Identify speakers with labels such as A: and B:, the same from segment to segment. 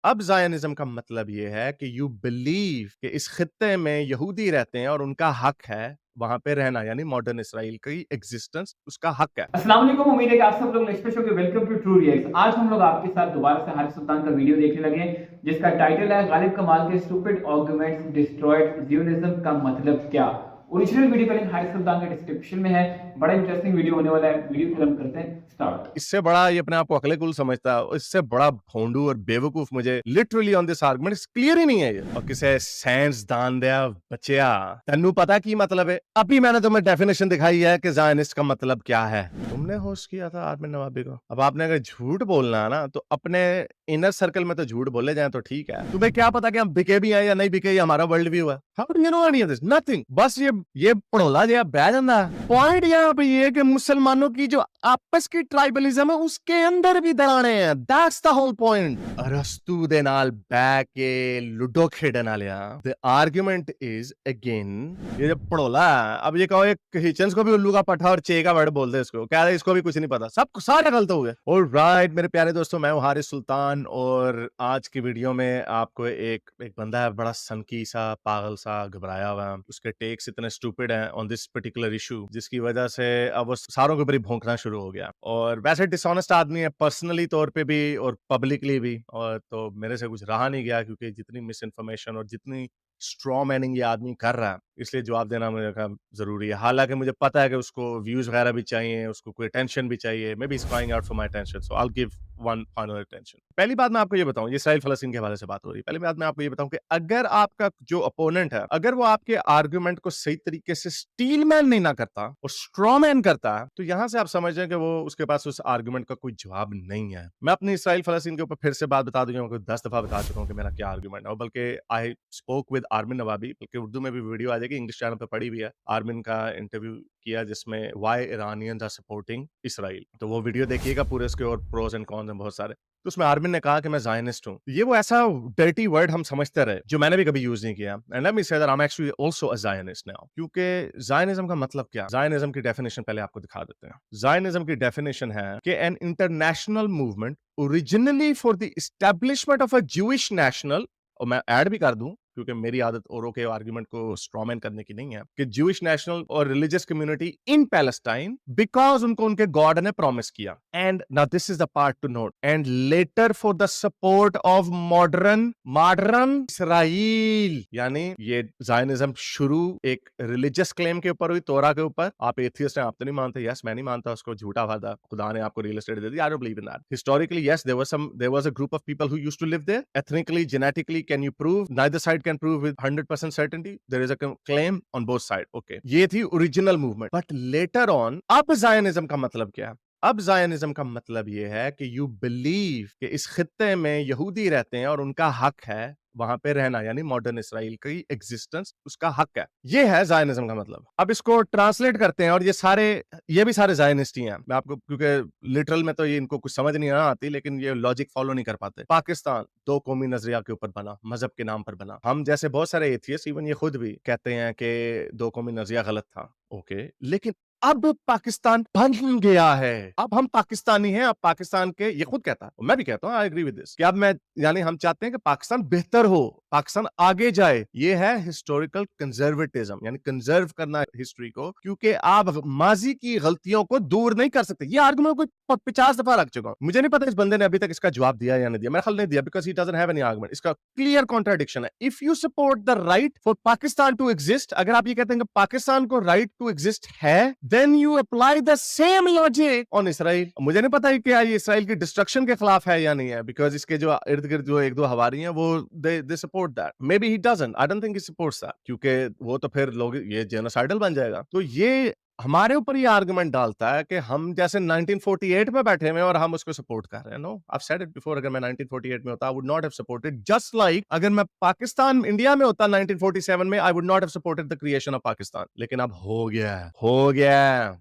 A: अब ज़ायनिज़्म का मतलब ये है कि यू बिलीव कि इस खित्ते में यहूदी रहते हैं और उनका हक है वहाँ पे रहना, यानी मॉडर्न इसराइल की एग्जिस्टेंस उसका हक है।
B: अस्सलाम वालेकुम। उम्मीद है कि आप सब लोग नेक्स्ट शो के वेलकम टू ट्रू रिएक्ट्स। आज हम लोग आपके साथ दोबारा से हारिस सुल्तान का वीडियो देखने लगे जिसका टाइटल है गालिब कमाल के स्टूपिड आर्गुमेंट्स डिस्ट्रॉयड ज़ियोनिज्म का मतलब क्या। ओरिजिनल वीडियो का लिंक हारिस सुल्तान के डिस्क्रिप्शन में है। बड़ा इंटरेस्टिंग वीडियो होने वाला है। वीडियो को हम करते हैं स्टार्ट।
A: इससे बड़ा ये अपने आप को अक्लेकुल समझता है, इससे बड़ा भोंडू और बेवकूफ मुझे literally on this argument clear ही नहीं है ये। और किसे साइंस दान दिया बच्चिया, तन्नू पता की मतलब है? अभी मैंने तुम्हें डेफिनेशन दिखाई है कि ज़ायनिस्ट का मतलब क्या है। तुमने होस्ट किया था आर्मिन नवाबी को। अब आपने अगर झूठ बोलना है ना तो अपने इनर सर्कल में तो झूठ बोले जाए तो ठीक है। तुम्हें क्या पता कि हम बिके भी हैं या नहीं बिके, ये हमारा वर्ल्ड व्यू है। How do you know any of this? Nothing. बस ये पढ़ोला जो बैठ जाता है। पॉइंट यहाँ पे ये कि मुसलमानों की जो आपस की ट्राइबलिज्म है उसके अंदर भी दराने हैं। That's the whole point. अरस्तु दे नाल बैक के लूडो खेडन वालिया। द आर्गुमेंट इज अगेन ये जो पढ़ोला है। अब ये कहो एक हिचन्स को भी उल्लू का पट्टा और चे का वर्ड बोल दे इसको, क्या इसको भी कुछ नहीं पता, सब सारे गलत हो गए। ऑलराइट मेरे प्यारे दोस्तों, मैं हूं हारिस सुल्तान और आज की वीडियो में आपको एक बंदा है बड़ा सनकी सा, पागल सा, घबराया हुआ। उसके टेक्स इतने स्टूपिड हैं ऑन दिस पर्टिकुलर इशू जिसकी वजह से अब वो सारों के ऊपर ही भौंकना शुरू हो गया। और वैसे डिसऑनेस्ट आदमी है पर्सनली तौर पे भी और पब्लिकली भी, और तो मेरे से कुछ रहा नहीं गया क्योंकि जितनी मिस इन्फॉर्मेशन और जितनी स्ट्रॉ मैनिंग ये आदमी कर रहा है, इसलिए जवाब देना मेरे का जरूरी है। हालांकि मुझे पता है कि उसको व्यूज वगैरह भी चाहिए, उसको कोई अटेंशन भी चाहिए। May be is crying out for my attention, so I will give one final attention. पहली बात मैं आपको ये बताऊं, ये इसराइल फलस्तीन के हवाले से बात हो रही है। पहली बात मैं आपको ये बताऊं कि अगर आपका जो अपोनेंट है, अगर वो आपके आर्गुमेंट को सही तरीके से स्टील मैन नहीं ना करता और स्ट्रॉ मैन करता है, तो यहां से आप समझ जाए कि वो उसके पास उस आर्गुमेंट का कोई जवाब नहीं है। मैं अपनी इसराइल फलस्तीन के ऊपर फिर से बात बता दूंगा, 10 दफा बता चुका हूं कि मेरा क्या आर्गुमेंट है। और बल्कि आई स्पोक विद आर्मिन नवाबी, बल्कि उर्दू में भी वीडियो आ जाएगी, इंग्लिश चैनल पर पड़ी भी है। आर्मिन का इंटरव्यू किया जिसमें why Iranians are supporting Israel, तो वो वीडियो देखिएगा पूरे, उसके और प्रोस एंड कॉन्स हैं बहुत सारे। तो उसमें आर्मिन ने कहा कि मैं ज़ायनिस्ट हूं। ये वो ऐसा डर्टी वर्ड हम समझते रहे जो मैंने भी कभी यूज नहीं किया। And let me say that I am actually also a Zionist now. क्योंकि ज़ायनिज्म का मतलब क्या? ज़ायनिज्म की डेफिनेशन पहले आपको दिखा देते हैं। ज़ायनिज्म की डेफिनेशन है कि an international movement originally for the establishment of a Jewish national, और मैं ऐड भी कर दूं क्योंकि मेरी आदत औरों के आर्गुमेंट को स्ट्रॉमैन करने की नहीं है, कि ज्यूइश नेशनल और religious community in Palestine because उनको उनके गॉड ने प्रॉमिस किया। And now this is the part two note, and later for the support of modern Israel. यानी ये ज़ायनिज्म शुरू एक रिलीजियस क्लेम के ऊपर हुई, तोरा के ऊपर। आप एथियस्ट हैं, आप तो नहीं मानते। यस, मैं नहीं मानता उसको, झूठा वादा, खुदा ने आपको real estate they the. I don't believe in that. Historically yes, there was a group of people who used to live there. Ethnically, genetically, can you prove? Neither side can prove with 100% certainty. There is a claim on both sides. Okay. ये थी original movement. But later on अब ज़ायनिज्म का मतलब क्या? अब ज़ायनिज्म का मतलब ये है कि यू बिलीव कि इस खित्ते में यहूदी रहते हैं और उनका हक है वहां पे रहना, यानी मॉडर्न इसराइल की एग्जिस्टेंस उसका हक है। ये है ज़ायनिज्म का मतलब। अब इसको ट्रांसलेट करते हैं, और ये भी सारे ज़ायनिस्ट ही हैं। मैं आपको, क्योंकि लिटरल में तो ये इनको कुछ समझ नहीं आती, लेकिन ये लॉजिक फॉलो नहीं कर पाते। पाकिस्तान दो कौमी नजरिया के ऊपर बना, मजहब के नाम पर बना। हम जैसे बहुत सारे एथियस्ट, इवन ये खुद भी कहते हैं कि दो कौमी नजरिया गलत था। ओके, लेकिन अब पाकिस्तान बन गया है। अब हम पाकिस्तानी हैं। अब पाकिस्तान के, ये खुद कहता है, मैं भी कहता हूं, आई एग्री विद दिस, कि अब मैं, यानी हम चाहते हैं कि पाकिस्तान बेहतर हो, पाकिस्तान आगे जाए। ये है हिस्टोरिकल कंजर्वेटिज्म, यानी कंजर्व करना हिस्ट्री को, क्योंकि आप माजी की गलतियों को दूर नहीं कर सकते। ये आर्गुमेंट को 50 दफा रख चुका हूं। मुझे नहीं पता इस बंदे ने अभी तक इसका जवाब दिया या नहीं दिया। मेरा ख्याल नहीं दिया, because he doesn't have any argument. इसका क्लियर कॉन्ट्राडिक्शन है। If you support the right for Pakistan to exist, अगर आप ये कहते हैं कि पाकिस्तान को राइट टू एग्जिस्ट है, then you apply the same logic on Israel। मुझे नहीं पता है कि ये इसराइल की डिस्ट्रक्शन के खिलाफ है या नहीं है, बिकॉज इसके जो इर्द गिर्द जो एक दो हवारी हैं वो they support that. May be he doesn't, I don't think he supports that, क्योंकि वो तो फिर लोग ये जेनोसाइडल बन जाएगा। तो ये हमारे ऊपर ये आर्गुमेंट डालता है कि हम जैसे 1948 में बैठे हुए और हम उसको सपोर्ट कर रहे हैं। No, I said it before, अगर मैं 1948 में होता I would not have supported, just like अगर मैं पाकिस्तान इंडिया में होता 1947 में, I would not have supported the creation of Pakistan. लेकिन अब हो गया, हो गया।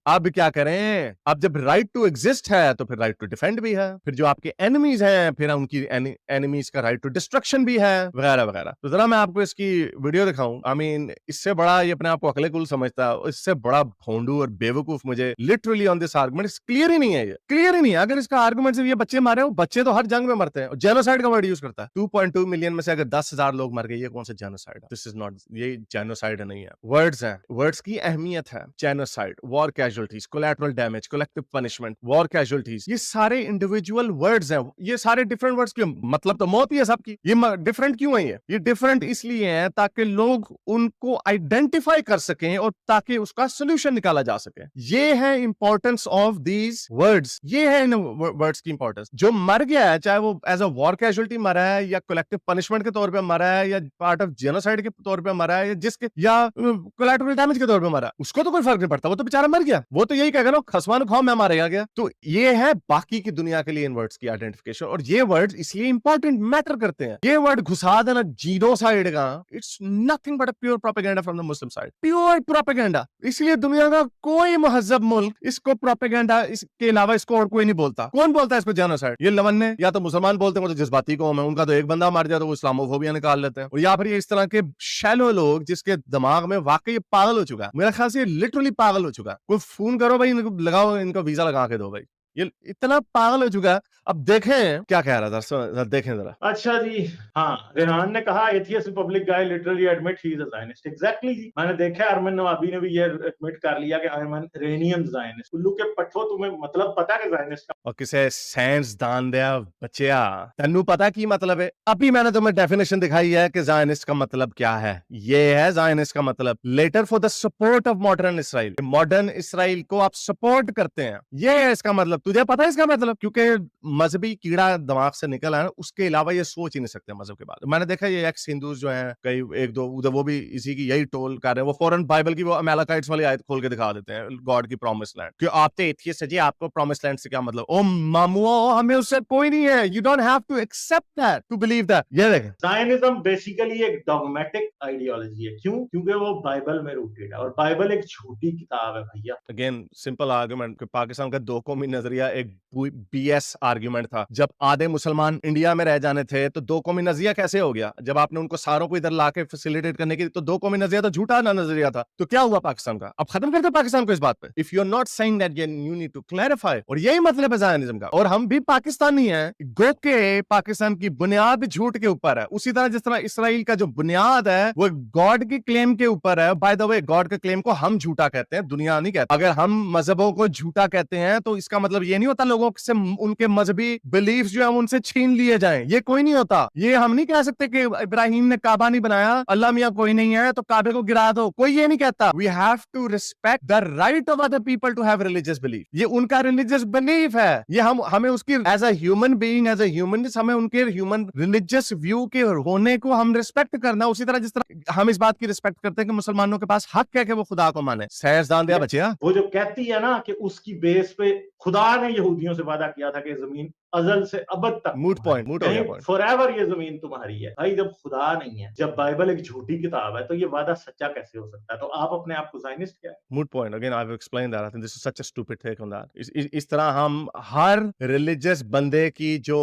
A: अब क्या करें? अब जब राइट टू एग्जिस्ट है तो फिर राइट टू डिफेंड भी है, फिर जो आपके एनिमीज हैं फिर उनकी एनिमीज का राइट टू डिस्ट्रक्शन भी है, वगैरह वगैरह। तो जरा मैं आपको इसकी वीडियो दिखाऊं। आई मीन, इससे बड़ा ये अपने आप को अकलेकुल समझता है, इससे बड़ा भोंडू भोंडू और बेवकूफ मुझे literally on this argument clear ही नहीं है, ये क्लियर ही नहीं है। अगर इसका आर्गुमेंट सिर्फ ये बच्चे मारे हो, बच्चे तो हर जंग में मरते हैं। जेनोसाइड का वर्ड यूज करता है। 2.2 मिलियन में से अगर 10,000 लोग मर गए, ये कौन सा जेनोसाइड है? दिस इज नॉट, ये जेनोसाइड नहीं है। वर्ड्स हैं, वर्ड्स की अहमियत है। Genocide, war casualties, collateral damage, collective punishment, war casualties, ये सारे इंडिविजुअल वर्ड्स हैं। ये सारे डिफरेंट वर्ड्स क्यों? मतलब तो मौत ही है सबकी। ये डिफरेंट क्यों है? ये डिफरेंट इसलिए है ताकि लोग उनको आइडेंटिफाई कर सकें और ताकि उसका सोल्यूशन निकाला जा सके। ये है इंपॉर्टेंस ऑफ दीज वर्ड्स, ये है इन वर्ड्स की इंपॉर्टेंस। जो मर गया है, चाहे वो एज अ वॉर कैजुअल्टी मरा है या कलेक्टिव पनिशमेंट के तौर पे मरा है या पार्ट ऑफ जेनोसाइड के तौर पे मरा है या जिसके या कोलैटरल डैमेज के तौर पे मरा, उसको तो कोई फर्क नहीं पड़ता। वो तो बेचारा मर गया। वो तो यही कहेगा ना, खसमान खाओ मैं मारेगा गया। तो ये है बाकी की दुनिया के लिए इन वर्ड्स की आइडेंटिफिकेशन। और ये वर्ड्स इसलिए इंपॉर्टेंट मैटर करते हैं। ये वर्ड घुसा देना जीनोसाइड का, it's nothing but a pure propaganda from the Muslim side, pure propaganda. इसलिए दुनिया का कोई महजब मुल्क इसको प्रोपेगेंडा इसके अलावा इसको और कोई नहीं बोलता। कौन बोलता है इसको जेनोसाइड? ये लवन्ने या तो मुसलमान बोलते हैं, वो तो जज्बाती कौम है, उनका तो एक बंदा मार जाए तो वो इस्लामोफोबिया निकाल लेते हैं। और या फिर ये इस तरह के शैलो लोग जिसके दिमाग में वाकई पागल हो चुका है। मेरा ख्याल से लिटरली पागल हो चुका है। कोई फोन करो भाई, इनको लगाओ, इनका वीजा लगा के दो भाई। ये इतना पागल हो चुका है। अब देखें क्या कह रहा था, देखें जरा।
C: अच्छा जी, हाँ, रेहान ने कहा atheist republic guy literally admit he is a Zionist. Exactly जी, मैंने देखा अरमान नवाबी ने भी ये एडमिट कर लिया कि I am an Iranian Zionist. उल्लू के पट्ठो, तुम्हें मतलब पता है कि ज़ायनिस्ट का
A: और किसे साइंस दान दिया बच्चिया, तन्नू पता की मतलब है? अभी मैंने तुम्हें डेफिनेशन दिखाई है कि ज़ायनिस्ट का मतलब क्या है। ये है ज़ायनिस्ट का मतलब, letter for the support of modern Israel. Modern Israel को आप सपोर्ट करते हैं, ये है इसका मतलब। तुझे पता है इसका मतलब? क्योंकि मजहबी कीड़ा दिमाग से निकल आया, उसके अलावा ये सोच ही नहीं सकते मजहब के बारे में। मैंने देखा ये एक्स हिंदूज जो हैं, कई एक दो उधर, वो भी इसी की यही टोल कर रहे हैं। वो फौरन बाइबल की वो अमेलेकाइट्स वाली आयत खोल के दिखा देते हैं, गॉड की प्रॉमिस लैंड, कि आप तो एथियस्ट है जी, आपको प्रॉमिस लैंड से क्या मतलब? ओ मामुओ, हमें उससे कोई नहीं है। You don't have to accept that to believe that. ये देखें,
C: ज़ायनिज्म बेसिकली एक डॉगमेटिक आइडियोलॉजी है। क्यों? क्योंकि वो बाइबल में रूटेड है और बाइबल एक झूठी किताब है भैया।
A: अगेन सिंपल आर्गुमेंट कि पाकिस्तान का दो कौमी नजरिया एक बीएस आर्गुमेंट था। जब आधे मुसलमान इंडिया में रह जाने थे तो दो कौमी नजरिया कैसे हो गया? जब आपने उनको सारों को इधर लाके फैसिलिटेट करने की, तो दो कौमी नजरिया तो झूठा ना नजरिया था। तो क्या हुआ पाकिस्तान का? अब खत्म करते पाकिस्तान को इस बात पे। If you are not saying that, you need to clarify. और यही मतलब है ज़ायनिज्म का। और हम भी पाकिस्तानी हैं, गो के पाकिस्तान की बुनियाद झूठ के ऊपर है। उसी तरह जिस तरह इसराइल का जो बुनियाद है वो गॉड की क्लेम के ऊपर है। बाय द वे, गॉड के क्लेम को हम झूठा कहते हैं, दुनिया नहीं कहती। अगर हम मजहबों को झूठा कहते हैं तो इसका मतलब ये नहीं होता लोगों से उनके मजहबी बिलीफ्स जो है उनसे छीन लिए जाएं। ये कोई नहीं होता। ये हम नहीं कह सकते कि इब्राहिम ने काबा नहीं बनाया, अल्लाह मियां कोई नहीं है तो काबे को गिरा दो। कोई ये नहीं कहता। We have to respect the right of other people to have religious belief. ये उनका रिलीजियस बिलीफ है। ये हमें उसकी as a human being, as a human, हमें उनके ह्यूमन रिलीजियस व्यू के होने को हम रिस्पेक्ट करना। उसी तरह जिस तरह हम इस बात की रिस्पेक्ट करते हैं कि मुसलमानों के पास हक है कि वो खुदा को माने। साइंसदान दिया बच्चिया,
C: वो जो कहती है ना कि उसकी बेस पे खुदा ने यहूदियों से वादा किया था कि जमीन अजल से अबद तक
A: मूट पॉइंट, मूट हो गया पॉइंट।
C: फॉरएवर ये जमीन तुम्हारी है। भाई जब खुदा नहीं है, जब बाइबल एक झूठी किताब है, तो ये वादा सच्चा कैसे हो सकता है? तो आप अपने आप को ज़ायनिस्ट क्या है?
A: Moot point. Again, I've explained that. I think this is such a stupid take on that. इस तरह हम हर religious बंदे की जो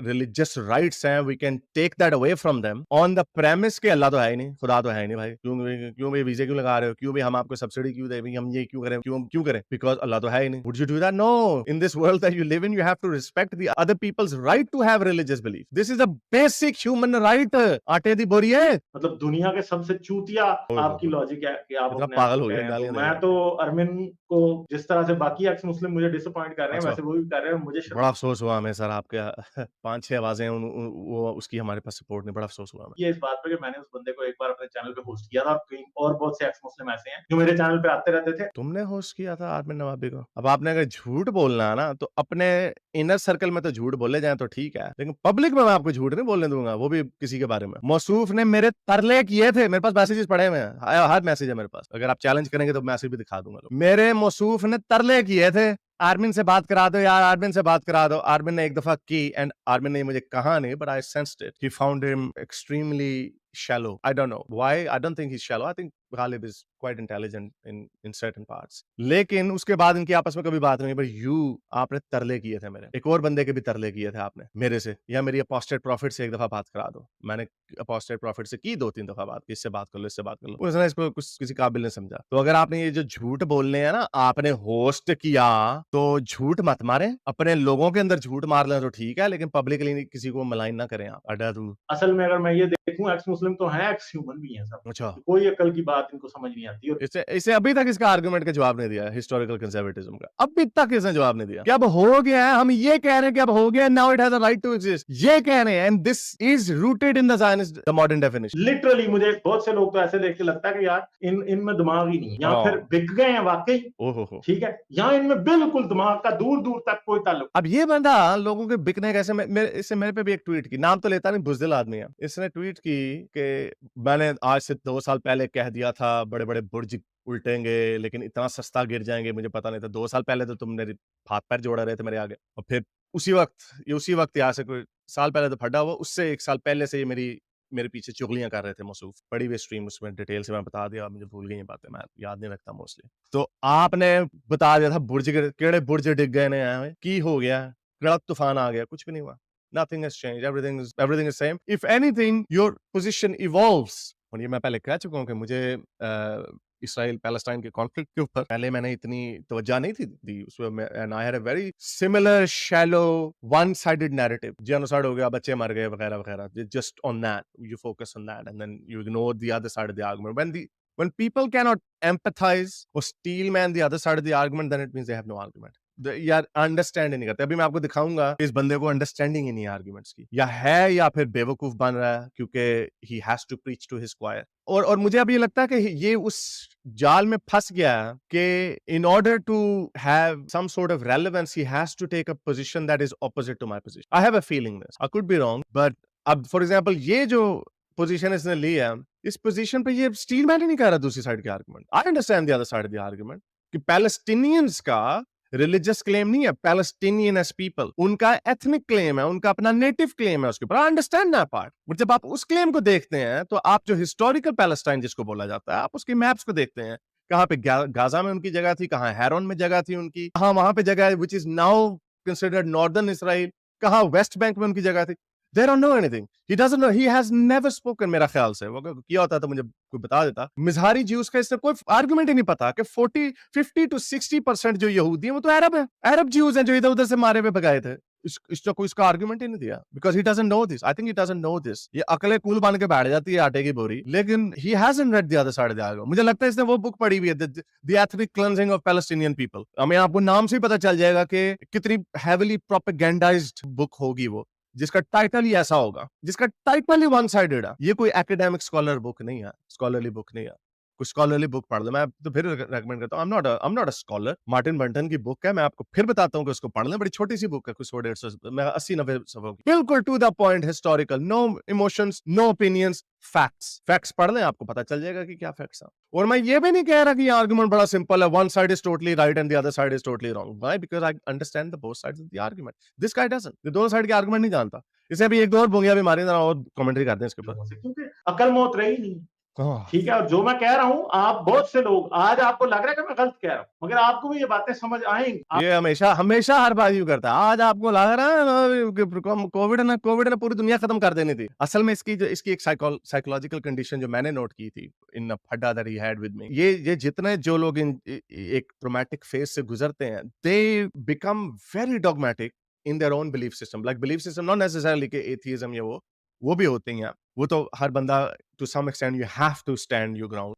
A: religious rights हैं, we can take that away from them on the premise के अल्लाह तो है ही नहीं, खुदा तो है ही नहीं भाई। क्यों भाई वीजे क्यों लगा रहे हो? क्यों भाई हम आपको सब्सिडी क्यों दे? हम ये क्यों करें? क्यों करें? Because अल्लाह तो है ही नहीं। Would you do that? No. In this world that you live in, you have to respect the other people's right to have religious belief. This is a basic human right. आटे दी बोरी है।
C: मतलब दुनिया के सबसे चूतिया आपकी लॉजिक है कि आप
A: मतलब
C: अपने
A: पागल
C: आप
A: हो
C: को
A: गया,
C: कह रहे हैं।
A: गालियां
C: तो
A: दे
C: मैं
A: रहे
C: तो अरमिन को जिस तरह से बाकी एक्स मुस्लिम मुझे डिसअपॉइंट कर रहे हैं,
A: अच्छा।
C: वैसे वो भी कर रहे हैं। मुझे
A: बड़ा अफसोस हुआ हमें सर, आपके 5-6 आवाजें वो उसकी हमारे पास सपोर्ट नहीं। बड़ा अफसोस हुआ हमें।
C: ये इस बात पे कि मैंने उस बंदे को एक बार अपने चैनल पे होस्ट किया था और कई और बहुत से एक्स मुस्लिम ऐसे हैं जो मेरे चैनल पे आते रहते थे।
A: तुमने होस्ट किया था आर्मिन नवाबी को? अब आपने अगर झूठ बोलना है ना तो अपने इनर सर्कल में तो झूठ बोले जाए तो ठीक है, लेकिन पब्लिक में मैं आपको झूठ नहीं बोलने दूंगा, वो भी किसी के बारे में। मौसूफ ने मेरे तरले किए थे, मेरे पास मैसेजेस पड़े हुए हैं, हर मैसेज है मेरे पास। अगर आप चैलेंज करेंगे तो मैसेज भी दिखा दूंगा। मेरे मौसूफ ने तरले किए थे, आर्मिन से बात करा दो यार, आर्मिन से बात करा दो। आर्मिन ने एक दफा की एंड आर्मिन ने मुझे कहा नहीं, but I sensed it. He found him extremely shallow. I don't know why. I don't think he's shallow. I think Ghalib is quite intelligent in certain parts, लेकिन उसके बाद इनकी आपस में कभी बात नहीं। बट आपने तरले किए थे मेरे, एक और बंदे के भी तरले किए थे आपने मेरे से, या मेरी अपोस्टेट प्रॉफिट से एक दफा बात करा दो। मैंने अपोस्टेट प्रॉफिट से की 2-3 दफा बात, इससे बात कर लो, इससे बात कर लो, उसने इसको कुछ किसी काबिल नहीं समझा। तो अगर आपने ये जो झूठ बोलने हैं ना, आपने होस्ट किया तो झूठ मत मारे, अपने लोगों के अंदर झूठ मार लें तो ठीक है, लेकिन पब्लिकली किसी को मलाइन ना करें आप। अड्डा तू।
C: असल में अगर मैं ये देखूं, एक्स मुस्लिम तो है, एक्स ह्यूमन भी है सब,
A: अच्छा,
C: कोई अकल की बात इनको समझ नहीं आती। और
A: इसे इसे अभी तक इसका आर्गुमेंट का जवाब नहीं दिया, हिस्टोरिकल कंजर्वेटिज्म का अभी तक इसने जवाब नहीं दिया कि अब हो गया है, हम ये कह रहे हैं कि अब हो गया, now it has a right to exist, ये कह रहे हैं, and this is rooted in the Zionist the modern definition.
C: Literally मुझे बहुत से लोग तो ऐसे देख के लगता है कि यार इनमें दिमाग ही नहीं है, या फिर बिक गए हैं वाकई,
A: ओहो,
C: ठीक है, यहाँ इनमें बिल्कुल दिमाग का दूर दूर तक कोई ताल्लुक।
A: अब ये बंदा लोगों के बिकने कैसे, इससे मेरे पे भी एक ट्वीट की, नाम तो लेता नहीं, बुज़दिल आदमी है, इसने ट्वीट की कि मैंने आज से 2 साल पहले कह दिया था बड़े बड़े बुर्ज उल्टेंगे, लेकिन इतना सस्ता गिर जाएंगे मुझे पता नहीं था। 2 साल पहले तो तुम मेरे हाथ पैर जोड़ा रहे थे मेरे आगे, और फिर उसी वक्त यहाँ से कोई साल पहले तो फटा हुआ, उससे 1 साल पहले से ये मेरे पीछे चुगलियां कर रहे थे मौसूफ। पड़ी हुई स्ट्रीम, उसमें डिटेल से मैं बता दिया, मुझे भूल गई ये बातें, मैं याद नहीं रखता मोस्टली। तो आपने बता दिया था बुर्ज केड़े बुर्ज डिग गए ने, की हो गया, कड़क तूफान आ गया, कुछ भी नहीं हुआ। Nothing has changed. Everything is same. If anything, your position evolves. और ये मैं पहले कह चुका हूँ कि मुझे इसराइल पैलेस्टाइन के कॉन्फ्लिक्ट के ऊपर पहले मैंने इतनी तवज्जो नहीं थी दी उसमें, and I had a very similar shallow one sided narrative. Genocide हो गया, बच्चे मर गए वगैरह वगैरह, just on that you focus on that and then you ignore the other side of the argument. When people cannot empathize or steel man the other side of the argument, then it means they have no argument. यार understand नहीं करते। अभी मैं आपको दिखाऊंगा इस बंदे को अंडरस्टैंडिंग ही नहीं है आर्गुमेंट्स की, या है या फिर बेवकूफ बन रहा है क्योंकि he has to preach to his choir. और मुझे अब ये लगता है कि ये उस जाल में फंस गया है कि in order to have some sort of relevance he has to take a position that is opposite to my position. I have a feeling this, I could be wrong, but अब फॉर एग्जांपल ये जो position इसने ली है, इस position पे ये steel man ही नहीं कर रहा दूसरी साइड के argument. I understand the other side of the argument कि पैलेस्टीनियंस का रिलीजियस क्लेम नहीं है, पैलेस्टीनियन एज पीपल, उनका एथनिक क्लेम है, उनका अपना नेटिव क्लेम है उसके ऊपर। I understand that part, but जब आप उस क्लेम को देखते हैं तो आप जो हिस्टोरिकल पैलेस्टाइन जिसको बोला जाता है, आप उसके मैप्स को देखते हैं, कहाँ पे गाजा में उनकी जगह थी, कहाँ हैरोन में जगह थी उनकी, कहाँ वहां पे जगह है which is now considered northern Israel, कहाँ वेस्ट बैंक में उनकी जगह थी। They don't know anything. He doesn't know. He has never spoken. मेरा ख्याल से वो किया होता तो मुझे कोई बता देता। मिज़हारी ज्यूज का इससे कोई आर्गुमेंट ही नहीं पता कि 50 to 60% जो यहूदी हैं वो तो अरब है, अरब ज्यूज हैं जो इधर उधर से मारे हुए भगाए थे। इसका कोई इसका आर्गुमेंट ही नहीं दिया, because he doesn't know this. I think he doesn't know this. ये अकले कूल बन के बैठ जाती है आटे की बोरी, लेकिन he hasn't read the other side of the argument. मुझे लगता है इसने वो बुक पढ़ी हुई है, the ethnic cleansing of Palestinian people. हमें आपको नाम से ही पता चल जाएगा कि कितनी हेविली प्रोपेगेंडाइज्ड बुक होगी वो, जिसका टाइटल ही ऐसा होगा, जिसका टाइटल ही वन साइडेड है। ये कोई एकेडमिक स्कॉलर बुक नहीं है, स्कॉलरली बुक नहीं है। कुछ स्कॉलरली बुक पढ़ लो, मैं तो फिर रेकमेंड करता हूँ। I am not a scholar. Martin Bunton की बुक है, मैं आपको फिर बताता हूँ कि उसको पढ़ लें, बड़ी छोटी सी बुक है, कुछ 100-150 मैं 80-90 सफों की, बिल्कुल to the point, historical, no emotions, no opinions, facts पढ़ लें, आपको पता चल जाएगा कि क्या फैक्ट्स हैं। और मैं ये भी नहीं कह रहा कि ये आर्गुमेंट बड़ा सिंपल है, one side is totally right and the other side is totally wrong. Why? Because I understand the both sides of the argument. This guy doesn't, ये दोनों साइड के आर्गुमेंट नहीं जानता। इसे अभी एक दो और बोंगिया भी मारी, जरा और कमेंट्री करते हैं इसके ऊपर,
C: क्योंकि अकल मौत रही नहीं, ठीक है। और जो मैं कह रहा हूँ, आप बहुत से लोग आज आपको लग रहा है कि मैं गलत कह रहा हूँ, मगर आपको भी ये बातें समझ आएंगी।
A: ये हमेशा हर बात यूं करता है। आज आपको लग रहा है कोविड ने पूरी दुनिया खत्म कर देनी थी। असल में इसकी एक साइकोलॉजिकल कंडीशन जो मैंने नोट की थी इन द फड्डा that he had with me, ये जितने जो लोग एक ट्रॉमेटिक फेज से गुजरते हैं, they become very dogmatic in their own belief system, like belief system not necessarily कि atheism या वो भी होते हैं, वो तो हर बंदा to some extent you have to stand your ground,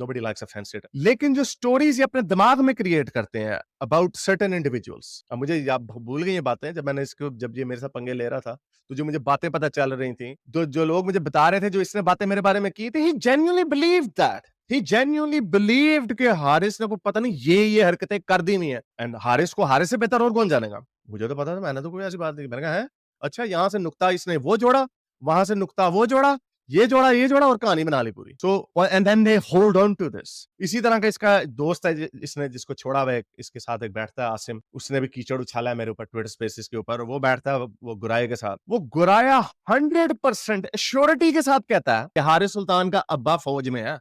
A: nobody likes offense it, लेकिन जो stories ये अपने दिमाग में create करते हैं about certain individuals, अब मुझे आप भूल गई ये बातें, जब ये मेरे साथ पंगे ले रहा था तो जो मुझे बातें पता चल रही थी, तो जो लोग मुझे बता रहे थे, जो इसने बातें मेरे बारे में की थी, he genuinely believed that, he genuinely believed कि हारिस ने को पता नहीं ये हरकतें कर दी नहीं है, एंड हारिस से बेहतर और कौन जानेगा। मुझे तो पता था, मैंने तो कोई ऐसी बात नहीं, मैंने कहा है अच्छा, यहाँ से नुक्ता इसने वो जोड़ा, वहां से नुक्ता वो जोड़ा, ये जोड़ा और कहानी बना ली पूरी। So and then they hold on to this. इसी तरह का इसका दोस्त है, इसने जिसको छोड़ा हुआ है, इसके साथ एक बैठता है आसिम, उसने भी कीचड़ उछाला है मेरे ऊपर ट्विटर स्पेसेस के ऊपर, वो बैठता है वो गुराए के साथ, वो गुराया 100% श्योरिटी के साथ कहता है कि हारिस सुल्तान का अब्बा फौज में है।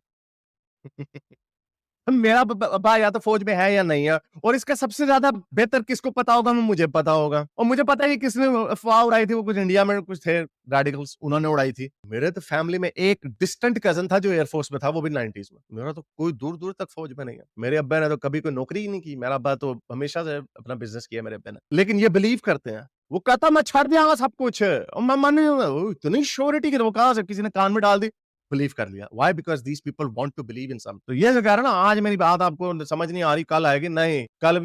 A: मेरा भाई या तो फौज में है या नहीं है, और इसका सबसे ज्यादा बेहतर किसको पता होगा, मुझे पता होगा, और मुझे पता है कि किसने अफवाह उड़ाई थी, वो कुछ इंडिया में कुछ थे रेडिकल्स, उन्होंने उड़ाई थी। मेरे तो फैमिली में एक डिस्टेंट कजन था जो एयरफोर्स में था, वो भी 90s में। मेरा तो कोई दूर दूर तक फौज में नहीं है। मेरे अब्बा ने तो कभी कोई नौकरी ही नहीं की, मेरा अब्बा तो हमेशा से अपना बिजनेस किया मेरे अब्बा ने, लेकिन ये बिलीव करते हैं। वो कहता मैं छड़ दिया सब कुछ, और मैं मान इतनी श्योरिटी की वो कहां से किसी ने कान में डाल दी, बिलीव कर लिया। Why? Because these people want to believe in some. तो ये जो कह रहा है ना, आज मेरी बात आपको समझ नहीं आ रही, कल आएगी नहीं। कल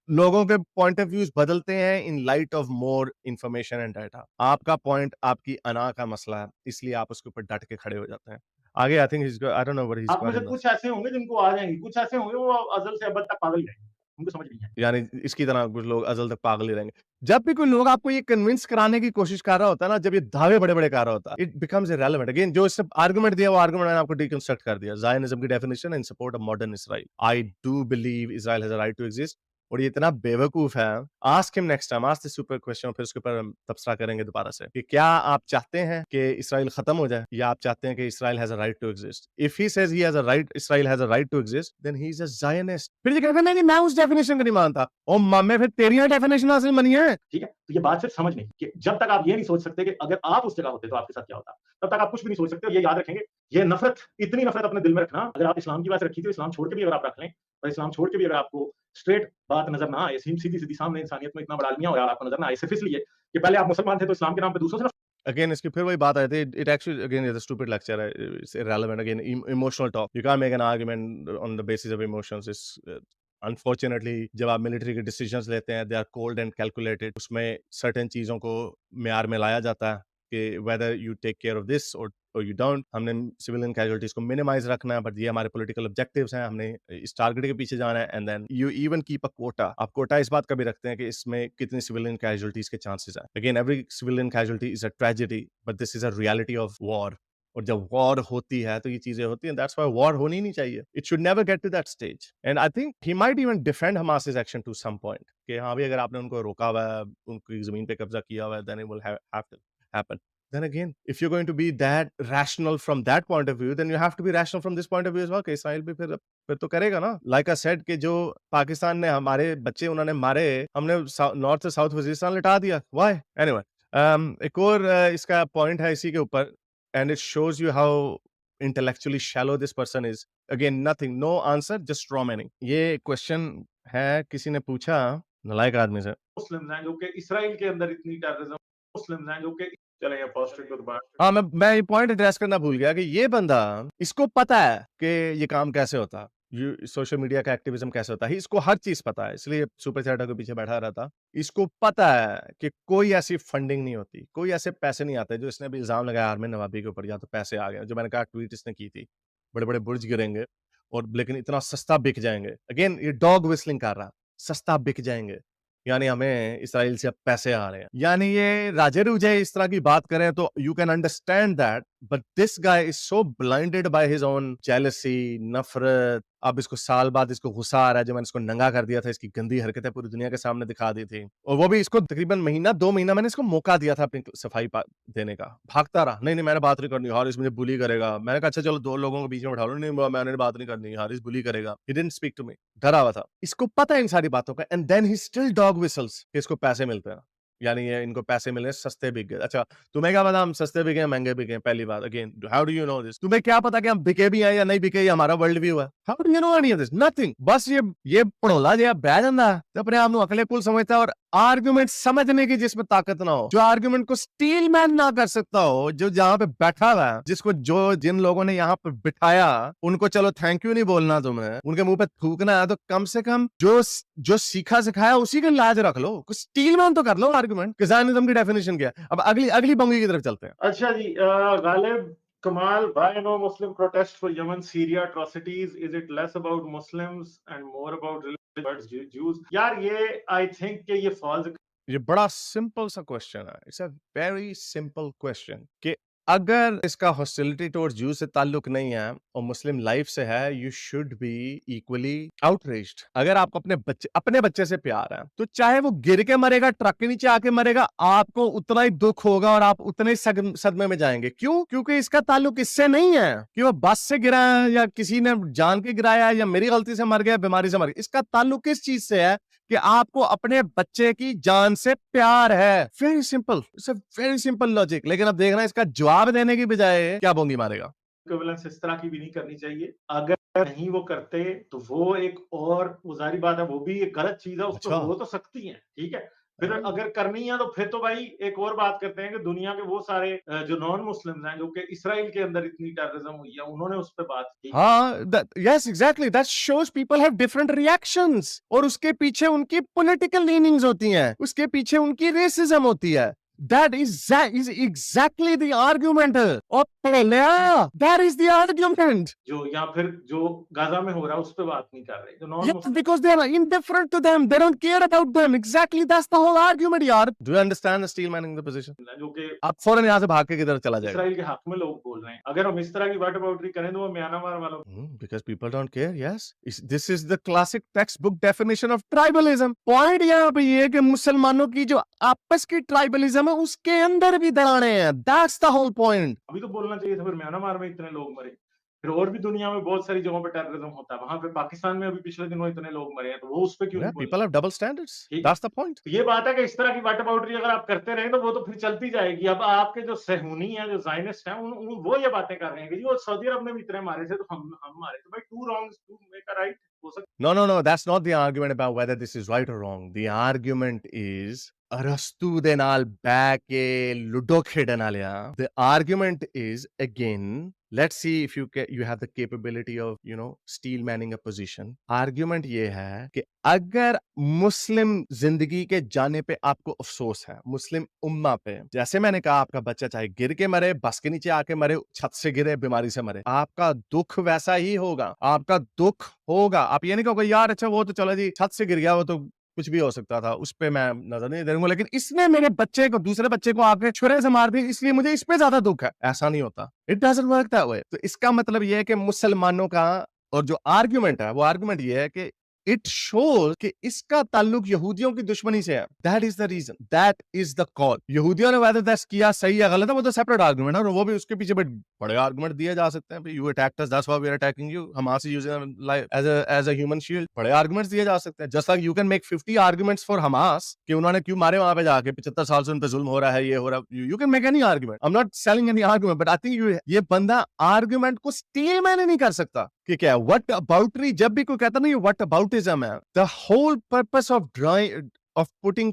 A: लोगों के पॉइंट ऑफ व्यूज बदलते हैं in light of more information and data. आपका पॉइंट आपकी अना का मसला है, इसलिए आप उसके ऊपर डट के खड़े हो जाते हैं। आगे I think I don't know what he is
C: आप में
A: गॉट
C: से
A: इन।
C: कुछ ऐसे होंगे जिनको आ जाएंगी, कुछ ऐसे होंगे वो अजल से अबद तक पागल ही रहेंगे, उनको समझ नहीं है।
A: यानी इसकी तरह कुछ लोग अज़ल तक पागल ही रहेंगे। जब भी कोई लोग आपको ये कन्विंस कराने की कोशिश कर रहा होता है ना, जब ये दावे बड़े-बड़े कर रहा होता है, इट बिकम्स इर्रेलेवेंट। अगेन जो इसने आर्गुमेंट दिया, वो आर्गुमेंट मैंने आपको डिकंस्ट्रक्ट कर दिया। ज़ायनिज़्म की definition in support of modern Israel. I do believe Israel has a right to exist, और ये इतना बेवकूफ है। Ask him next time, ask this super question, फिर उसके ऊपर हम तबसरा करेंगे दोबारा से कि क्या आप चाहते हैं कि इज़राइल खत्म हो जाए, या आप चाहते हैं कि Israel has a right to exist? If he says he has a right, Israel has a right to exist, then he is a Zionist. फिर ये कहता है नहीं, मैं उस डेफिनिशन को नहीं मानता। ओ मामे, फिर तेरी डेफिनेशन असल बनी है।
C: ठीक है, तो ये बात सिर्फ समझ नहीं कि जब तक आप ये नहीं सोच सकते कि अगर आप उस जगह होते तो आपके साथ क्या होता, तब तक आप कुछ भी नहीं सोच सकते। और ये याद रखेंगे, ये नफरत, इतनी नफरत अपने दिल में रखना, अगर आप इस्लाम की बात रखी थी, तो इस्लाम छोड़ के भी अगर आप रख लें, और इस्लाम छोड़ के भी अगर आपको स्ट्रेट बात नजर ना आए, सीधी सीधी सामने इंसानियत में इतना बड़ा अलमिया हो, आपको नजर ना आए, सिर्फ इसलिए कि पहले आप मुसलमान थे तो इस्लाम के नाम पे दूसरों से
A: अगेन इसकी फिर वही बात आई थी, it actually again is a stupid lecture है, it's irrelevant. Again emotional talk, you can't make an argument on the basis of emotions. It's unfortunately जब आप मिलिट्री के डिसीजंस लेते हैं, they are cold and calculated. उसमें certain चीजों को म्यार में लाया जाता है कि whether you take care of this और यू डोंट। हमने सिविलियन कैजुअलिटीज को मिनिमाइज रखना है, बट ये हमारे पॉलिटिकल ऑब्जेक्टिव्स हैं, हमने इस टारगेट के पीछे जाना है। And then you even keep a quota. आप कोटा इस बात का भी रखते हैं कि इसमें कितनी सिविलियन कैजुअलिटीज के चांसेस हैं। Again every civilian casualty is a tragedy, but this is a reality of war. और जब वॉर होती है तो ये चीजें होती हैं। दैट्स व्हाई वॉर होनी नहीं चाहिए। It should never get to that stage. And I think he might even defend Hamas's action to some point कि हाँ भी, अगर आपने उनको रोका हुआ है, उनकी जमीन पे कब्जा किया हुआ है, then it will have to happen. Then again, if you're going to be that rational from that point of view, then you have to be rational from this point of view as well कि Israel भी फिर तो करेगा ना। Like I said कि जो पाकिस्तान ने हमारे बच्चे उन्होंने मारे, हमने नॉर्थ से साउथ वजीरिस्तान लटा दिया। Why? Anyway, एक और इसका पॉइंट है इसी के ऊपर, and it shows you how intellectually shallow this person is. Again, nothing, no answer, just straw manning. ये क्वेश्चन है, किसी ने पूछा नलायक आदमी से।
C: मुस्लिम हैं जो कि इसराइल के अंदर इतनी टेररिज्म, मुस्लिम हैं जो कि चले ये पॉजिटिव को बात।
A: हाँ, मैं ये पॉइंट एड्रेस करना भूल गया कि ये बंदा, इसको पता है कि ये काम कैसे होता है, ये सोशल मीडिया का एक्टिविज्म कैसे होता है, इसको हर चीज पता है, इसलिए सुपर चैटर के पीछे बैठा रहता। इसको पता है कि कोई ऐसी फंडिंग नहीं होती, कोई ऐसे पैसे नहीं आते जो इसने भी इल्जाम लगाया आर्मिन नवाबी के ऊपर, या तो पैसे आ गए, जो मैंने कहा ट्वीट इसने की थी, बड़े बड़े बुर्ज गिरेंगे और लेकिन इतना सस्ता बिक जाएंगे। अगेन ये डॉग विस्लिंग कर रहा, सस्ता बिक जाएंगे, यानी हमें इसराइल से अब पैसे आ रहे हैं। यानी ये राजे रूजे इस तरह की बात करें तो you can understand that, but this guy is so blinded by his own jealousy, नफरत। अब इसको साल बाद इसको गुस्सा आ रहा है, जो मैंने इसको नंगा कर दिया था, इसकी गंदी हरकतें पूरी दुनिया के सामने दिखा दी थी, और वो भी इसको तकरीबन महीना 2 महीना मैंने इसको मौका दिया था अपनी सफाई देने का। भागता रहा, नहीं नहीं मैंने बात नहीं करनी, हारिस मुझे बुली करेगा। मैंने कहा अच्छा चलो 2 लोगों के बीच में बैठा लो, नहीं मैंने बात नहीं करनी, हारिस बुली करेगा। He didn't speak to me, डरा हुआ था। इसको पता है इन सारी बातों का, and then he still dog whistles कि इसको पैसे मिलते हैं, यानी ये इनको पैसे मिले, सस्ते बिक गए। अच्छा, तुम्हें क्या पता हम सस्ते बिके हैं महंगे बिके हैं? पहली बात, again how do you know this? तुम्हें क्या पता कि हम बिके भी हैं या नहीं बिके, ये हमारा वर्ल्ड व्यू है? How do you know any of this? Nothing. बस ये पढ़ोला जे बह जांदा ते अपने आप ਨੂੰ अकले कुल समझता है, और आर्गुमेंट समझने की जिसमें ताकत ना हो, जो आर्गुमेंट को स्टील मैन ना कर सकता हो, जो जहां पे बैठा हुआ है, जिसको जिन लोगों ने यहाँ पे बिठाया, उनको चलो थैंक यू नहीं बोलना, तुम्हें उनके मुंह पे थूकना है, तो कम से कम जो सीखा सिखाया उसी का लाज रख लो, कुछ स्टील मैन तो कर लो आर्गुमेंट। ज़ायनिज़्म की डेफिनेशन क्या है? अब अगली अगली पंक्ति की तरफ चलते हैं।
C: अच्छा जी, गालिब कमाल, why no Muslim protest for Yemen Syria atrocities? Is it less about Muslims and more about religious Jews? यार ये I think कि ये falls।
A: ये बड़ा सिंपल सा क्वेश्चन है, it's a very simple question कि अगर इसका हॉस्टिलिटी टुवर्ड्स जू से ताल्लुक नहीं है और मुस्लिम लाइफ से है, you should be equally outraged. अगर आपको अपने बच्चे से प्यार है, तो चाहे वो गिर के मरेगा, ट्रक के नीचे आके मरेगा, आपको उतना ही दुख होगा और आप उतने ही सदमे में जाएंगे। क्यों? क्योंकि इसका ताल्लुक इससे नहीं है कि वो बस से गिरा है या किसी ने जान के गिराया है या मेरी गलती से मर गया, बीमारी से मर गया। इसका ताल्लुक किस चीज से है कि आपको अपने बच्चे की जान से प्यार है। Very simple, it's a very simple logic. लेकिन अब देखना, इसका जवाब देने की बजाय क्या बोंगी मारेगा।
C: इक्विवेलेंस इस तरह की भी नहीं करनी चाहिए। अगर नहीं वो करते तो वो एक और वो जाहिर बात है, वो भी एक गलत चीज है, उस पे
A: अच्छा।
C: हो तो सकती है, ठीक है। फिर
A: हाँ।
C: अगर करनी है तो फिर तो भाई एक और बात करते हैं कि दुनिया के वो सारे जो नॉन मुस्लिम्स हैं, जो कि इसराइल के अंदर इतनी टेररिज्म हुई है, उन्होंने उस पे बात की।
A: हाँ, yes exactly, that shows people have different reactions, और उसके पीछे उनकी पॉलिटिकल मीनिंग्स होती हैं, उसके पीछे उनकी रेसिज्म होती है। That is exactly the argument. और that is the argument.
C: जो या फिर जो गाजा में हो रहा है उस पे बात नहीं कर रहे, जो non
A: Yes, because they are indifferent to them. They don't care about them. Exactly, that's the whole argument, यार. Do you understand the steel manning the position?
C: मुस्लिम जो कि
A: आप फौरन यहाँ से भाग के किधर चला जाएगा?
C: इसराइल के हक में लोग बोल रहे हैं। अगर हम इस तरह की वाट बाउटरी करें तो वो म्यांमार वालों
A: Because people don't care, yes. This is the classic textbook definition of tribalism. Point यहाँ पे ये है कि मुसलमानों की जो आपस की ट्राइबलिज्म है, उसके अंदर भी दरारें हैं. That's the whole point.
C: अभी तो बोलना चाहिए था, फिर म्यांमार में इतने लोग मरे, फिर और भी दुनिया में बहुत सारी जगहों पे टेररिज्म होता है, वहां पे पाकिस्तान में अभी पिछले दिनों इतने लोग मरे हैं, तो वो उस पे क्यों
A: Yeah,
C: नहीं बोले?
A: people have double standards.
C: ठीक।
A: That's the point.
C: तो ये बात है कि इस तरह की वाट बाउटरी अगर आप करते रहे तो वो तो फिर चलती जाएगी। अब आपके जो सहूनी है, जो जायनिस्ट हैं, वो ये बातें कर रहे हैं कि जी वो सऊदी अरब में भी इतने मारे थे तो हम मारे, तो भाई two wrongs to make a right हो सकता।
A: No. That's not the argument about whether this is right or wrong. The argument is Arastu de naal back ludo khedana nalia. The argument is, again, let's see if you have the capability of steel manning a position. Argument ये है कि अगर मुस्लिम जिंदगी के जाने पे आपको अफसोस है, मुस्लिम उम्मा पे, जैसे मैंने कहा, आपका बच्चा चाहे गिर के मरे, बस के नीचे आके मरे, छत से गिरे, बीमारी से मरे, आपका दुख वैसा ही होगा। आपका दुख होगा। आप ये नहीं कहोगे यार अच्छा वो तो चलो जी छत से गिर गया, वो तो कुछ भी हो सकता था, उस पे मैं नजर नहीं दूंगा, लेकिन इसने मेरे बच्चे को, दूसरे बच्चे को आके छुरे से मार दी, इसलिए मुझे इस पे ज्यादा दुख है। ऐसा नहीं होता। It doesn't work that way. तो इसका मतलब ये है कि मुसलमानों का, और जो आर्ग्यूमेंट है, वो आर्ग्यूमेंट ये है कि इट शोज कि इसका ताल्लुक यहूदियों की दुश्मनी से है। That is the reason, that is the call. यहूदियों ने वेदर दैट्स किया सही या गलत है, वो तो सेपरेट आर्गुमेंट है, और वो भी उसके पीछे बड़े आर्गुमेंट दिए जा सकते हैं। You attacked us, that's why we are attacking you. Hamas is using like as a human shield. बड़े आर्गुमेंट्स दिए जा सकते हैं। Just like you can make 50 arguments for Hamas कि उन्होंने क्यों मारे वहां पे जाके, 75 साल से उन पे जुल्म हो रहा है, ये हो रहा है। You can make any argument. I am not selling any argument, but I think ये बंदा आर्गुमेंट को स्टील मैन नहीं कर सकता कि क्या व्हाट अबाउटरी। जब भी कोई कहता नहीं व्हाट अबाउटिज्म है, the whole purpose of drawing of putting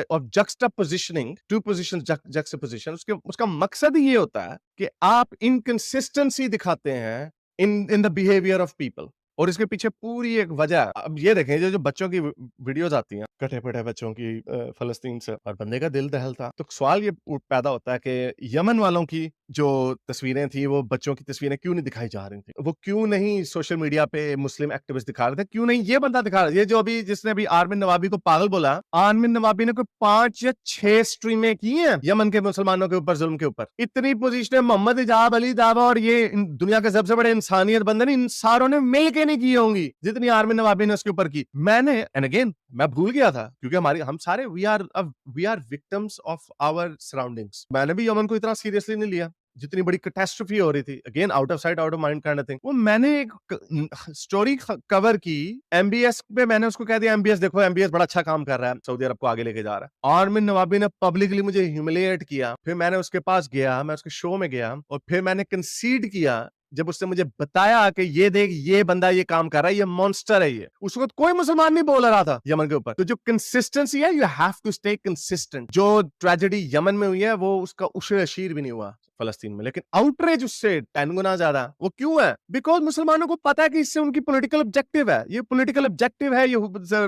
A: of juxtapositioning two positions, juxtaposition, उसका मकसद ही ये होता है कि आप इनकंसिस्टेंसी दिखाते हैं in the behavior of people, और इसके पीछे पूरी एक वजह है। अब ये देखें, जो बच्चों की वीडियोस आती हैं, कटे पिटे बच्चों की फलस्तीन से, और बंदे का दिल दहलता। तो सवाल ये पैदा होता है कि यमन वालों की जो तस्वीरें थी, वो बच्चों की तस्वीरें क्यों नहीं दिखाई जा रही थी? वो क्यों नहीं सोशल मीडिया पे मुस्लिम एक्टिविस्ट दिखा रहे थे? क्यों नहीं ये बंदा दिखा रहा है? ये जो अभी जिसने अभी आर्मिन नवाबी को पागल बोला, आर्मिन नवाबी ने कोई 5 या 6 स्ट्रीमें की हैं यमन के मुसलमानों के ऊपर जुल्म के ऊपर। इतनी पोजीशन मोहम्मद इजाब, अली दावा और ये दुनिया के सबसे बड़े इंसानियत बंदे ने, इन सारों ने मिल के नहीं की होंगी जितनी आर्मिन नवाबी ने उसके ऊपर की। मैंने एंड अगेन मैं भूल गया था, क्योंकि हम सारे we are victims of our surroundings. मैंने भी यमन को इतना सीरियसली नहीं लिया जितनी बड़ी कैटास्ट्रोफी हो रही थी। Again out of sight out of mind kind of thing. वो मैंने एक स्टोरी कवर की एमबीएस पे, मैंने उसको कह दिया एमबीएस देखो, एमबीएस बड़ा अच्छा काम कर रहा है, सऊदी अरब को आगे लेके जा रहा है। आर्मिन नवाबी ने पब्लिकली मुझे ह्यूमिलिएट किया। फिर मैंने उसके पास गया, मैं उसके शो में गया, और फिर मैंने कंसीड किया जब उसने मुझे बताया कि ये देख, ये बंदा ये काम कर रहा है, ये मॉन्स्टर है। ये उस वक्त कोई मुसलमान नहीं बोल रहा था यमन के ऊपर। तो जो कंसिस्टेंसी है, you have to stay consistent. जो ट्रेजेडी यमन में हुई है, वो उसका उशर अशीर भी नहीं हुआ फलस्तीन में, लेकिन आउटरेज उससे 10 गुना ज्यादा। वो क्यों है? बिकॉज मुसलमानों को पता है कि इससे उनकी पॉलिटिकल ऑब्जेक्टिव है। ये पॉलिटिकल ऑब्जेक्टिव है, ये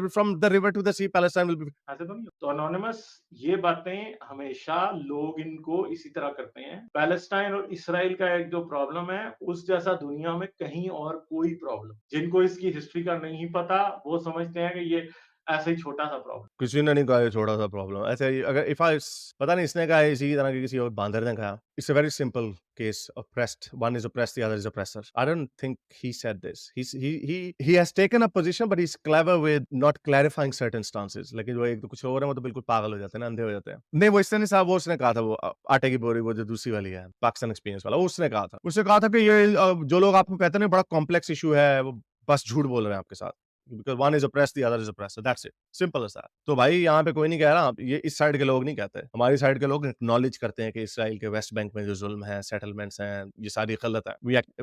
A: from the river to the sea Palestine will be.
C: ऐसे तो नहीं। तो एनोनिमस ये बातें हमेशा लोग इनको इसी तरह करते हैं। पैलेस्टाइन और इसराइल का एक जो प्रॉब्लम है, उस जैसा दुनिया में कहीं और कोई प्रॉब्लम, जिनको इसकी हिस्ट्री का नहीं पता, वो समझते हैं कि ये ऐसे ही छोटा सा प्रॉब्लम।
A: किसी ने नहीं कहा ये छोटा सा प्रॉब्लम ऐसे ही अगर इफ आई पता नहीं इसने कहा है इसी तरह के किसी और बांदर ने कहा it's a very simple case oppressed one is oppressed the other is oppressor I don't think he said this he has taken a position but he's clever with not clarifying certain stances लेकिन वो एक तो कुछ और है वो तो बिल्कुल पागल हो जाते हैं ना अंधे हो जाते हैं नहीं वो इसने नहीं साहब वो उसने कहा था वो आटे की बोरी वो जो दूसरी वाली है पाकिस्तान एक्सपीरियंस वाला वो उसने कहा था कि ये जो लोग आपको कहते हैं ना बड़ा कॉम्प्लेक्स इशू है वो बस झूठ बोल रहे हैं आपके साथ because one is oppressed the other is oppressed so that's it simple as that तो भाई यहाँ पे कोई नहीं कह रहा ये इस साइड के लोग नहीं कहते हमारी साइड के लोग एक्नॉलेज करते हैं कि इसराइल के वेस्ट बैंक में जो जुल्म है सेटलमेंट्स हैं ये सारी गलत है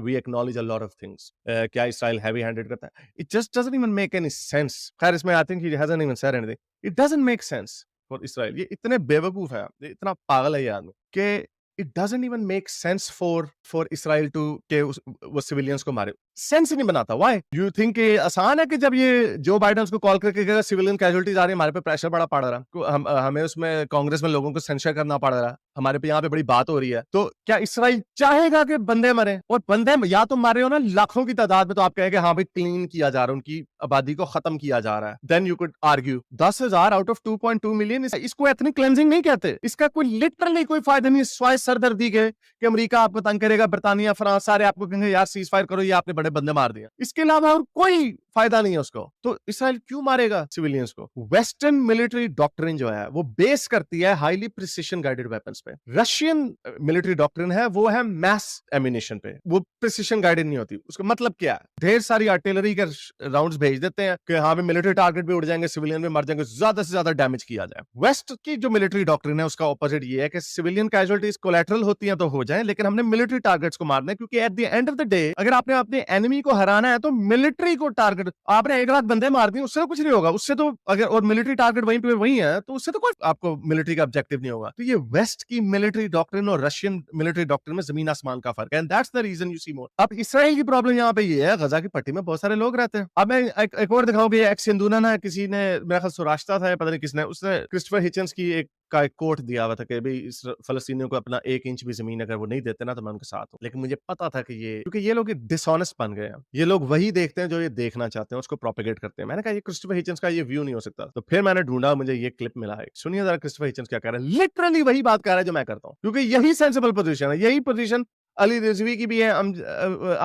A: we acknowledge a lot of things क्या इसराइल हैवी हैंडेड करता है it just doesn't even make any sense खैर इसमें I think he hasn't even said anything it doesn't make sense for Israel ये इतने बेवकूफ है ये इतना पागल है ये आदमी कि it doesn't even make sense for Israel to के वो सिविलियंस को मारे सेंस ही नहीं बनाता व्हाई यू थिंक ये आसान है कि जब ये जो बाइडेन उसको कॉल करके कहेगा सिविलियन कैजुअलिटीज आ रही है हमारे पे प्रेशर बड़ा पड़ रहा है हमें उसमें कांग्रेस में लोगों को सेंसर करना पड़ रहा है हमारे पे यहाँ पे बड़ी बात हो रही है तो क्या इसराइल चाहेगा कि बंदे मरे और बंदे या तो मारे हो ना लाखों की तादाद में तो आप कहेंगे हाँ भाई क्लीन किया जा रहा है उनकी आबादी को खत्म किया जा रहा है then you could argue 10,000 out of 2.2 million इसको एथनिक क्लेंजिंग नहीं कहते इसका कोई लिटरली कोई फायदा नहीं स्वाय सरदर्दी के कि अमेरिका आपको तंग करेगा ब्रिटानिया फ्रांस सारे आपको कहेंगे यार सीज फायर करो ये आपने बड़े बंदे मार दिया इसके अलावा और कोई फायदा नहीं है उसको तो इसराइल क्यों मारेगा सिविलियंस को वेस्टर्न मिलिट्री डॉक्ट्रिन जो है वो बेस करती है हाईली प्रिसिशन गाइडेड वेपन्स पे रशियन मिलिट्री डॉक्ट्रिन है वो है मैस एम्यूनिशन पे वो प्रिसिशन गाइडेड नहीं होती उसका मतलब क्या है ढेर सारी आर्टिलरी के राउंड्स भेज देते हैं कि हाँ भी मिलिट्री टारगेट भी उड़ जाएंगे सिविलियन भी मर जाएंगे ज्यादा से ज्यादा डैमेज किया जाए वेस्ट की जो मिलिट्री डॉक्ट्रिन है उसका ऑपोजिट ये है कि सिविलियन कैजुअलिटीज कोलैटरल होती हैं तो हो जाए लेकिन हमने मिलिट्री टारगेट्स को मारना है क्योंकि at the end of the day अगर आपने अपने एनिमी को हराना है तो मिलिट्री को टारगेट आपने 1 लाख बंदे मार दिए उससे तो कुछ नहीं होगा उससे तो अगर और मिलिट्री टारगेट वहीं पे वही है तो उससे तो कोई आपको मिलिट्री का ऑब्जेक्टिव नहीं होगा तो ये वेस्ट की मिलिट्री डॉक्ट्रिन और रशियन मिलिट्री डॉक्ट्रिन में जमीन आसमान का फर्क है and that's the reason you see more अब इसराइल की प्रॉब्लम यहाँ पे ये है गजा की पट्टी में बहुत सारे लोग रहते हैं अब मैं एक और दिखाऊंगी एक्स सिंधुना ना किसी ने मेरा ख्याल सौराष्ट्र था पता नहीं किसने उसने क्रिस्टोफर हिचन्स की एक कोट दिया हुआ था कि भाई इस फलस्तीनियों को अपना 1 इंच भी जमीन अगर वो नहीं देते ना तो मैं उनके साथ हूँ लेकिन मुझे पता था कि ये क्योंकि ये लोग डिसऑनेस्ट बन गए हैं ये लोग वही देखते हैं जो ये देखना चाहते हैं उसको प्रोपेगेट करते हैं मैंने कहा ये क्रिस्टोफर हिचन्स का ये व्यू नहीं हो सकता तो फिर मैंने ढूंढा मुझे ये क्लिप मिला है सुनिए जरा क्रिस्टोफर हिचन्स क्या कह रहा है लिटरली वही बात कर रहा है जो मैं करता हूँ क्योंकि यही सेंसिबल पोजीशन है यही पोजीशन अली रिजवी की भी है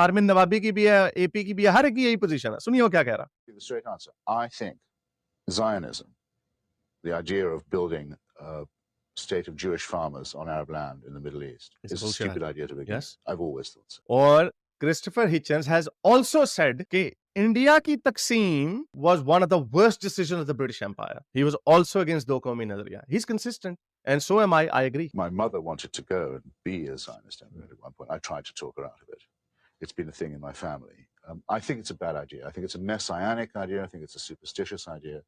A: आर्मिन नवाबी की भी है एपी की भी है हर एक की यही पोजीशन है सुनिए वो क्या कह रहा
D: The straight answer. I think Zionism, the idea of building a state of Jewish farmers on Arab land in the Middle East,
A: It's a
D: is a
A: bullshit
D: stupid
A: idea.
D: idea to begin.
A: Yes.
D: I've always thought so.
A: और Christopher Hitchens has also said कि India की तकसीम was one of the worst decision of the British Empire he was also against दो कौमी नजरिया he is consistent and so am I agree
D: My mother wanted to go and be a Zionist immigrant at one point. I tried to talk her out of it. It's been a thing in my family. I think it's a bad idea. I think it's a messianic idea. I think it's a superstitious idea.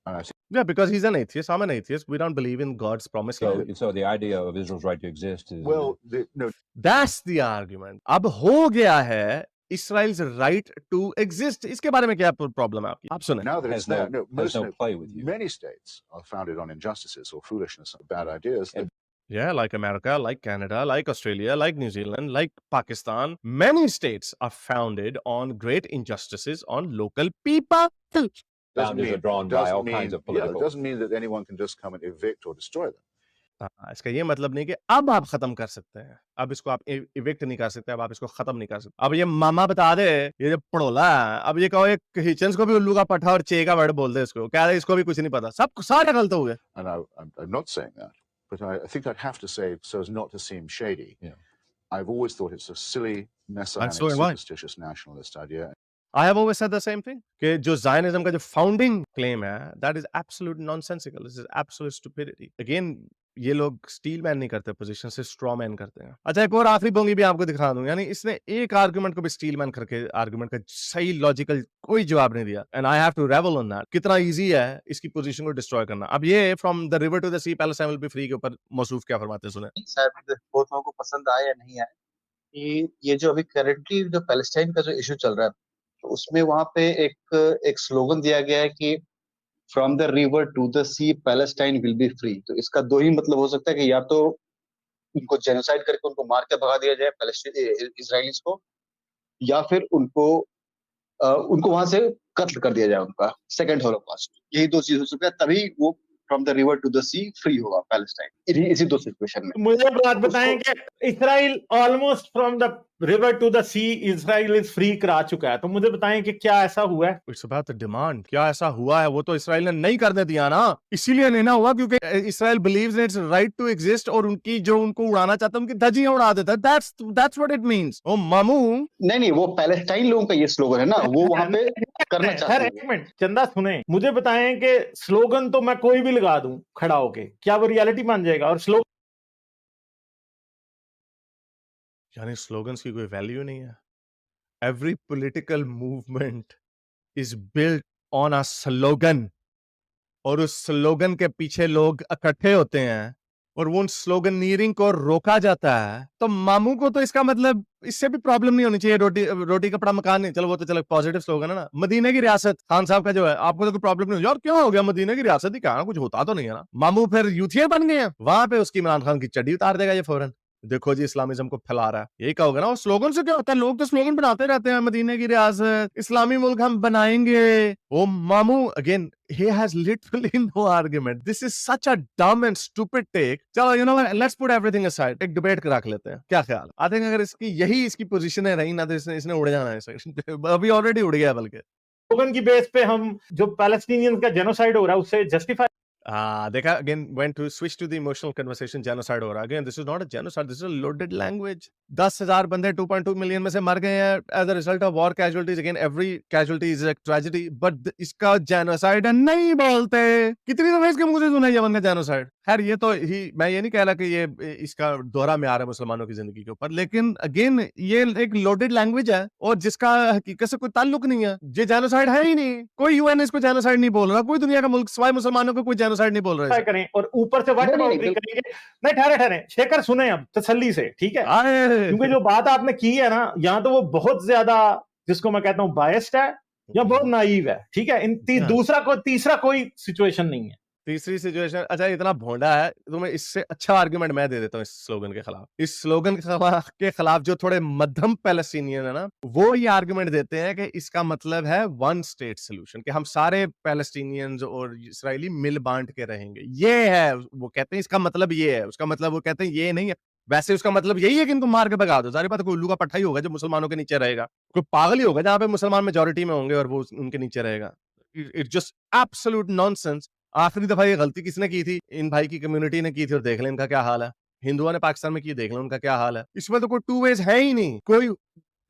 D: And I think
A: Yeah, because he's an atheist. I'm an atheist. We don't believe in God's promised land.
E: So the idea of Israel's right to exist is
D: no,
A: That's the argument. अब हो गया है Israel's right to exist. इसके बारे में क्या problem है आपकी? आप सुने.
D: now that
E: has
D: it's there,
E: has no play with you.
D: many states are founded on injustices or foolishness or bad ideas. that
A: Yeah, like America, like Canada, like Australia, like New Zealand, like Pakistan. Many states are founded on great injustices on local people.
E: Boundaries are drawn by all kinds of
D: it
E: political.
D: doesn't mean that anyone can just come and evict or destroy them.
A: इसका ये मतलब नहीं कि अब आप खत्म कर सकते हैं अब इसको आप इविक्ट नहीं कर सकते अब आप इसको खत्म नहीं कर सकते अब ये मामा बता दे ये जो पड़ोला है अब ये कहो एक हिचन्स को भी उल्लू का पट्टा और चे का वर्ड बोल दे इसको क्या है इसको भी कुछ नहीं पता सब सारे गलत हो गए
D: And I'm not saying that, but I think I'd have to say so as not to seem shady.
E: Yeah.
D: I've always thought it's a silly, messianic,
A: so am I.
D: superstitious nationalist idea.
A: I have always said the same thing कि जो Zionism का जो founding claim है that is absolute nonsensical. This is absolute stupidity. Again ये लोग steel man नहीं करते position से स्ट्रॉ मैन करते हैं अच्छा एक और आखिरी बोंगी भी आपको दिखा दूं यानी इसने एक आर्गुमेंट को भी स्टील मैन करके आर्गुमेंट का सही लॉजिकल कोई जवाब नहीं दिया and I have to revel on that कितना इजी है इसकी पोजीशन को डिस्ट्रॉय करना अब ये from the river to the sea Palestine will be free के ऊपर मौसूफ क्या फरमाते हैं सुने
F: शायद बहुत लोगों को पसंद आए या नहीं आए कि ये जो अभी करंटली जो पैलेस्टाइन का जो इशू चल रहा है तो उसमें वहां पे एक स्लोगन दिया गया है कि from the river to the sea Palestine will be free तो इसका दो ही मतलब हो सकता है कि या तो उनको जेनोसाइड करके उनको मार के भगा दिया जाए पैलेस्टाइन इजराइलीज को या फिर उनको उनको वहां से कत्ल कर दिया जाए, उनका सेकंड होलोकॉस्ट। यही दो चीज हो सकता है, तभी वो from the river to the sea free होगा पैलेस्टाइन, इसी दो सिचुएशन में।
C: मुझे बात बताएं कि Israel almost from the river to the sea Israel is free करा चुका है, तो मुझे बताएं कि क्या ऐसा हुआ है?
A: It's about the demand. क्या ऐसा हुआ है? वो तो इसराइल ने नहीं करने दिया ना, इसीलिए नहीं ना हुआ क्योंकि Israel believes it's right to exist, और उनकी जो उनको उड़ाना चाहता है उनकी धज्जियां उड़ा देता है। That's what it means. ओ मामू,
F: नहीं, वो पैलेस्टाइन लोगों का ये स्लोगन है ना, वो वहां पे करना
C: सर
F: चाहते
C: एक
F: हैं।
C: मिनट चंदा सुने, मुझे बताएं कि स्लोगन तो मैं कोई भी लगा दूं खड़ा होके, क्या वो रियलिटी बन जाएगा? और स्लोगन
A: यानी स्लोगन्स की कोई वैल्यू नहीं है। Every political movement is built on a slogan, और उस स्लोगन के पीछे लोग इकट्ठे होते हैं और वो उन स्लोगनियरिंग को रोका जाता है। तो मामू को तो इसका मतलब इससे भी प्रॉब्लम नहीं होनी चाहिए। रोटी रोटी कपड़ा मकान नहीं, चलो वो तो चलो पॉजिटिव स्लोगन है ना। मदीने की रियासत खान साहब का जो है, आपको तो कोई प्रॉब्लम नहीं हो यार, क्या हो गया मदीने की रियासत ही, क्या कुछ होता तो नहीं है ना। मामू फिर यूथिया बन गए हैं, वहां पे उसकी इमरान खान की चड्डी उतार देगा ये फौरन। देखो जी इस्लामिज्म को फैला रहा है, यही कहोगे ना। और स्लोगन से क्या होता है? लोग तो स्लोगन बनाते रहते हैं, मदीने की रियासत, इस्लामी मुल्क हम बनाएंगे। ओ मामू again, he has literally no argument. This is such a dumb and stupid take. चलो you know what, let's put everything aside, एक डिबेट रख लेते हैं, क्या ख्याल? आई थिंक अगर इसकी पोजीशन रही ना तो इसने उड़ जाना है। अभी ऑलरेडी उड़ गया बल्कि।
C: की बेस पे हम जो पैलेस्टीनियंस का जेनोसाइड हो रहा है उससे जस्टिफाई
A: देखा, again went to switch to the emotional conversation, genocide हो रहा है। Again, this is not a genocide, this is a loaded language. 10,000 बंदे 2.2 मिलियन में से मर गए हैं as a result of war casualties. Again, every casualty is a tragedy, but इसका genocide नहीं बोलते। कितनी दफा इसके मुंह से सुना ये बंदा genocide? खैर ये तो मैं ये नहीं कह रहा कि ये इसका दोहरा में आ रहा है मुसलमानों की जिंदगी के ऊपर, लेकिन अगेन ये एक लोडेड लैंग्वेज है और जिसका हकीकत से कोई ताल्लुक नहीं है। ये जेनोसाइड है ही नहीं, कोई यूएन इसको जेनोसाइड नहीं बोल रहा, कोई दुनिया का मुल्क सिवाय मुसलमानों को कोई जेनोसाइड नहीं बोल रहा है।
C: करें और ऊपर से व्हाट बाउंड्री करेंगे। नहीं ठहरे शेखर सुने अब तसल्ली से, ठीक है? क्योंकि जो बात आपने की है ना, यहाँ तो वो बहुत ज्यादा, जिसको मैं कहता हूँ बायस्ड है या बहुत नाइव है, ठीक है? तीसरा कोई सिचुएशन नहीं है।
A: तीसरी सिचुएशन, अच्छा इतना भोंडा है तो मैं इससे अच्छा आर्गुमेंट मैं दे देता हूँ इस स्लोगन के खिलाफ। इस स्लोगन के खिलाफ जो थोड़े मध्यम पैलेस्टीनियन है ना, वो ये आर्गुमेंट देते हैं कि इसका मतलब है वन स्टेट सोल्यूशन, कि हम सारे पैलेस्टीनियंस और इसराइली मिल बांट के रहेंगे। ये है, वो कहते हैं इसका मतलब ये है। उसका मतलब वो कहते हैं ये नहीं है। वैसे उसका मतलब यही है कि इनको मार के भगा दो। सारी बात कोई उल्लू का पट्टा ही होगा जो मुसलमानों के नीचे रहेगा, कोई पागल ही होगा जहां पे मुसलमान मेजोरिटी में होंगे और वो उनके नीचे रहेगा। It's just absolute nonsense. आखिरी दफा ये गलती किसने की थी? इन भाई की कम्युनिटी ने की थी, और देख लें इनका क्या हाल है। हिंदुओं ने पाकिस्तान में की, देख लें उनका क्या हाल है। इसमें तो कोई टू वेज है ही नहीं। कोई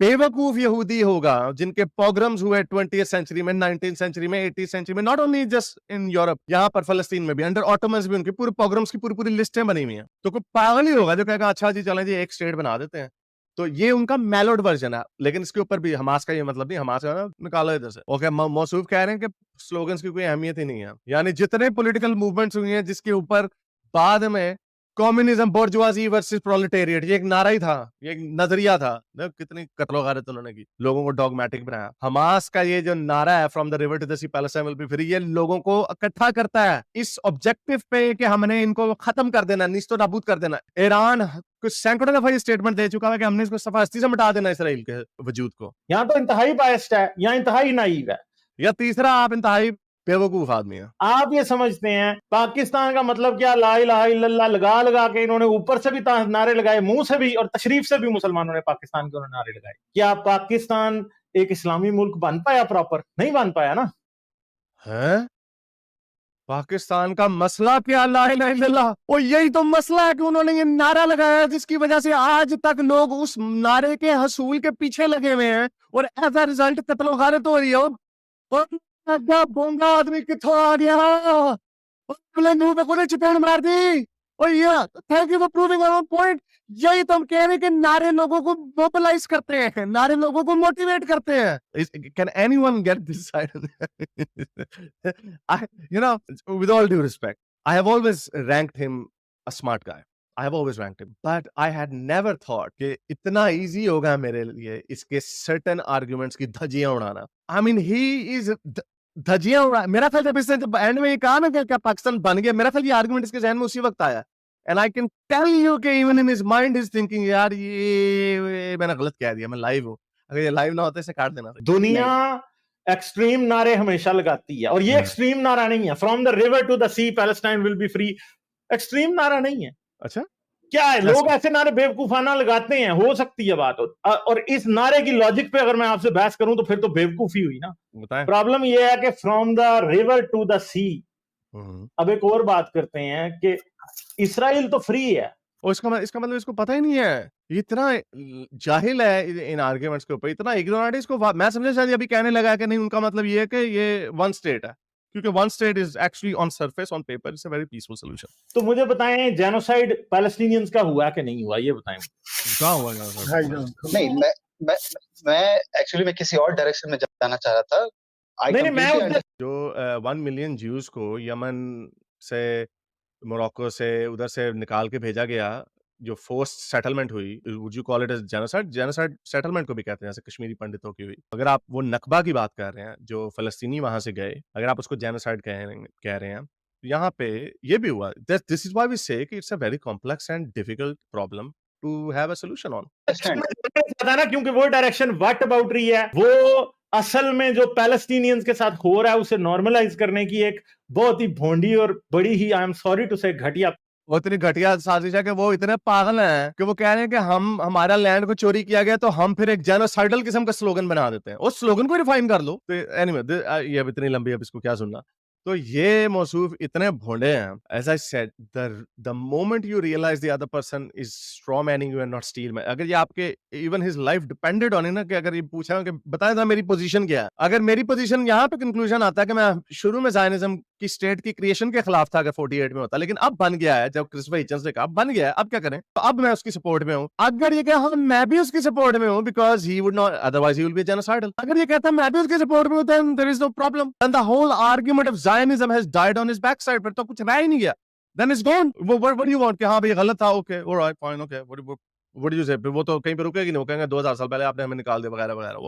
A: बेवकूफ यहूदी होगा जिनके पोग्राम्स हुए 20th सेंचुरी में, 19th सेंचुरी में, 18th सेंचुरी में, not only just in Europe, यहाँ पर फलस्तीन में भी, अंडर ऑटोमन्स भी उनके पूरे पोग्राम्स की पूरी लिस्टें बनी हुई हैं। तो कोई पागल ही होगा जो कहेगा अच्छा जी चलें जी एक स्टेट बना देते हैं। तो ये उनका मेलोड वर्जन है। लेकिन इसके ऊपर भी हमास का ये मतलब नहीं, हमास का ना निकालो इधर से। ओके, मौसूफ कह रहे हैं कि स्लोगन्स की कोई अहमियत ही नहीं है। यानी जितने पॉलिटिकल मूवमेंट्स हुई हैं जिसके ऊपर बाद में कम्युनिज्म, बोर्जुआजी वर्सेस प्रोलेटेरिएट, ये एक नारा ही था, ये एक नजरिया था। देखो कितनी कत्लो गारत उन्होंने की, लोगों को डॉगमेटिक बनाया। हमास का ये जो नारा है from the river to the sea Palestine will be free, ये लोगों को इकट्ठा करता है इस ऑब्जेक्टिव पे कि हमने इनको खत्म कर देना, निस्तो नाबूद कर देना। ईरान कुछ सैकड़ों दफा ये स्टेटमेंट दे चुका है कि हमने इसको सफास्ती से मिटा देना इसराइल के वजूद को।
C: यहाँ तो इंतहाई बायस्ड है, यहाँ इंतहाई नाइव है।
A: या तीसरा, आप इंतहाई बेवकूफ आदमी है।
C: आप ये समझते हैं पाकिस्तान का मतलब क्या? ला इलाहा इल्लल्लाह लगा लगा के इन्होंने ऊपर से भी नारे लगाए, मुंह से भी और तशरीफ से भी मुसलमानों ने पाकिस्तान के नारे लगाए। क्या पाकिस्तान एक इस्लामी मुल्क बन पाया? प्रॉपर नहीं बन पाया ना।
A: है पाकिस्तान का मसला क्या? ला इलाहा इल्लल्लाह। और यही तो मसला है कि उन्होंने ये नारा लगाया है जिसकी वजह से आज तक लोग उस नारे के हसूल के पीछे लगे हुए हैं, और एज अ रिजल्ट कत्लो गारत हो रही है। बोंगा आदमी किथों आ गया, मुंह पे कोने चपेट मार दी। और ये thank you for proving our point. यही तो हम कह रहे हैं कि नारे लोगों को मोबिलाइज करते हैं, नारे लोगों को मोटिवेट करते हैं। Can anyone get this side? You know, with all due respect, I have always ranked him a smart guy. I have always ranked him, but I had never thought कि इतना easy होगा मेरे लिए इसके certain arguments की धज्जियां उड़ाना। I mean, he is धज्जियां उड़ा। मेरा ख्याल जब इसने एंड में ये कहा ना कि क्या पाकिस्तान बन गया, मेरा ख्याल ये आर्गुमेंट इसके जहन में उसी वक्त आया। And I can tell you कि even in his mind is thinking यार ये मैंने गलत कह दिया, मैं लाइव हूँ। अगर ये लाइव ना होता इसे काट देना।
C: दुनिया एक्सट्रीम नारे हमेशा लगाती है और ये एक्सट्रीम नारा नहीं है, from the river to the sea Palestine will be free. Extreme नारा नहीं है।
A: अच्छा,
C: क्या है, लोग ऐसे नारे बेवकूफाना लगाते हैं, हो सकती है बात। और इस नारे की लॉजिक पे अगर मैं आपसे बहस करूं तो फिर तो बेवकूफी हुई ना।
A: बताएं।
C: प्रॉब्लम ये है कि from the river to the sea. अब एक और बात करते हैं कि इसराइल तो फ्री है,
A: और इसका मतलब इसको पता ही नहीं है, ये इतना जाहिल है इन आर्ग्यूमेंट्स के ऊपर, इतना इग्नोरेंट है इसको। मैं समझा शायद अभी कहने लगा कि नहीं, उनका मतलब ये है कि ये वन स्टेट है, क्योंकि one state is actually on surface on paper it's a very peaceful solution.
C: तो मुझे बताएं जेनोसाइड पैलेस्टीनियंस का हुआ कि नहीं हुआ, ये बताएं।
A: क्या हुआ?
F: नहीं, मैं एक्चुअली मैं किसी और डायरेक्शन में जाना चाह रहा था।
C: नहीं, मैं
A: जो 1 मिलियन ज्यूज को यमन से, मोरक्को से, उधर से निकाल के भेजा गया, जो फोर्स्ड सेटलमेंट हुई, would you call it as genocide? Genocide settlement को भी कहते हैं, जैसे कश्मीरी पंडितों की हुई। अगर आप वो नकबा की बात कर रहे हैं, जो फलस्तीनी वहां से गए, अगर आप उसको जेनोसाइड कह रहे हैं, यहाँ पे ये भी हुआ। This is why we say कि it's a very complex and difficult problem to have a solution on.
C: पता ना, क्योंकि वो डायरेक्शन व्हाट अबाउट रही है, वो असल में जो पैलेस्टीनियंस के साथ हो रहा है उसे नॉर्मलाइज करने की एक बहुत ही भोंडी और बड़ी ही, आई एम सॉरी टू से, घटिया,
A: वो इतनी घटिया साजिश है कि वो इतने पागल हैं कि वो कह रहे हैं कि हमारा लैंड को चोरी किया गया तो हम फिर एक जेनोसाइडल किस्म का स्लोगन बना देते हैं। उस स्लोगन को रिफाइन कर लो। तो एनीवे, ये अब इतनी लंबी, अब इसको क्या सुनना। तो ये मौसूफ इतने भोंडे हैं। As I said, the moment you realise the other person is straw manning you and not steel man, अगर ये आपके even his life depended on ना, कि अगर ये पूछा कि बताया था मेरी पोजीशन क्या है, अगर मेरी पोजीशन यहाँ पे कंक्लूजन आता है कि मैं शुरू में ज़ायनिज़्म की स्टेट की क्रिएशन के खिलाफ था, अगर 48 में होता, लेकिन अब बन गया है, जब क्रिस्टोफर हिचन्स ने कहा अब बन गया है, अब क्या करें, तो अब मैं उसकी सपोर्ट में हूँ। अगर ये कहा मैं भी उसकी सपोर्ट में हूँ, because he would not, otherwise he will be genocidal. अगर ये कहता मैं भी उसकी सपोर्ट में हूँ, then there is no problem, then the whole argument of Zionism has died on his backside, फिर तो कुछ रह ही नहीं गया, then it's gone। what do you want कि हाँ भाई गलत था, okay, alright, fine, okay, what do you say? वो तो कहीं पे रुकेगी नहीं, वो कहेंगे 2000 साल पहले आपने हमें निकाल दिया वगैरह वगैरह,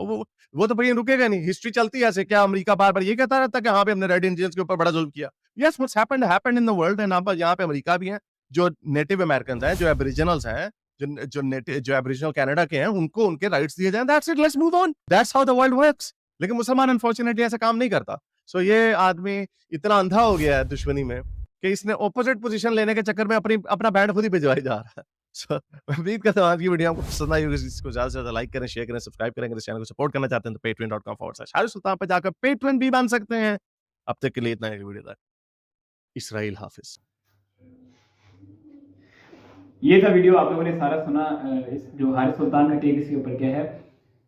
A: वो तो भाई रुकेगा नहीं। हिस्ट्री चलती है ऐसे। क्या अमेरिका बार बार ये कहता रहता है कि हाँ भाई हमने रेड इंडियंस के ऊपर बड़ा जुल्म किया? yes, what's happened in the world, and यहाँ पे अमेरिका भी हैं, जो नेटिव अमेरिकन हैं, जो एबरिजिनल्स हैं, जो एबरिजिनल कनाडा के हैं, उनको उनके राइट्स दिए जाएं, that's it, let's move on, that's how the world works। लेकिन मुसलमान अनफॉर्चुनेटली ऐसा काम नहीं करता। सो ये आदमी इतना अंधा हो गया है दुश्मनी में कि इसने ऑपोजिट पोजीशन लेने के चक्कर में अपना बैंड खुद ही भिजवाई जा रहा है। सो उम्मीद करता हूं आज की वीडियो आपको पसंद आई होगी। इसको ज्यादा से ज्यादा लाइक करें, शेयर करें, सब्सक्राइब करें। इस चैनल को सपोर्ट करना चाहते हैं तो patreon.com/हारिस सुल्तान पे जाकर पेट्रन भी बन सकते हैं। अब तक के लिए इतना ही वीडियो तक। इसराइल हाफिज।
B: ये था वीडियो, आप लोगों ने सारा सुना। इस जो हारिस सुल्तान का टेक इसके ऊपर क्या है,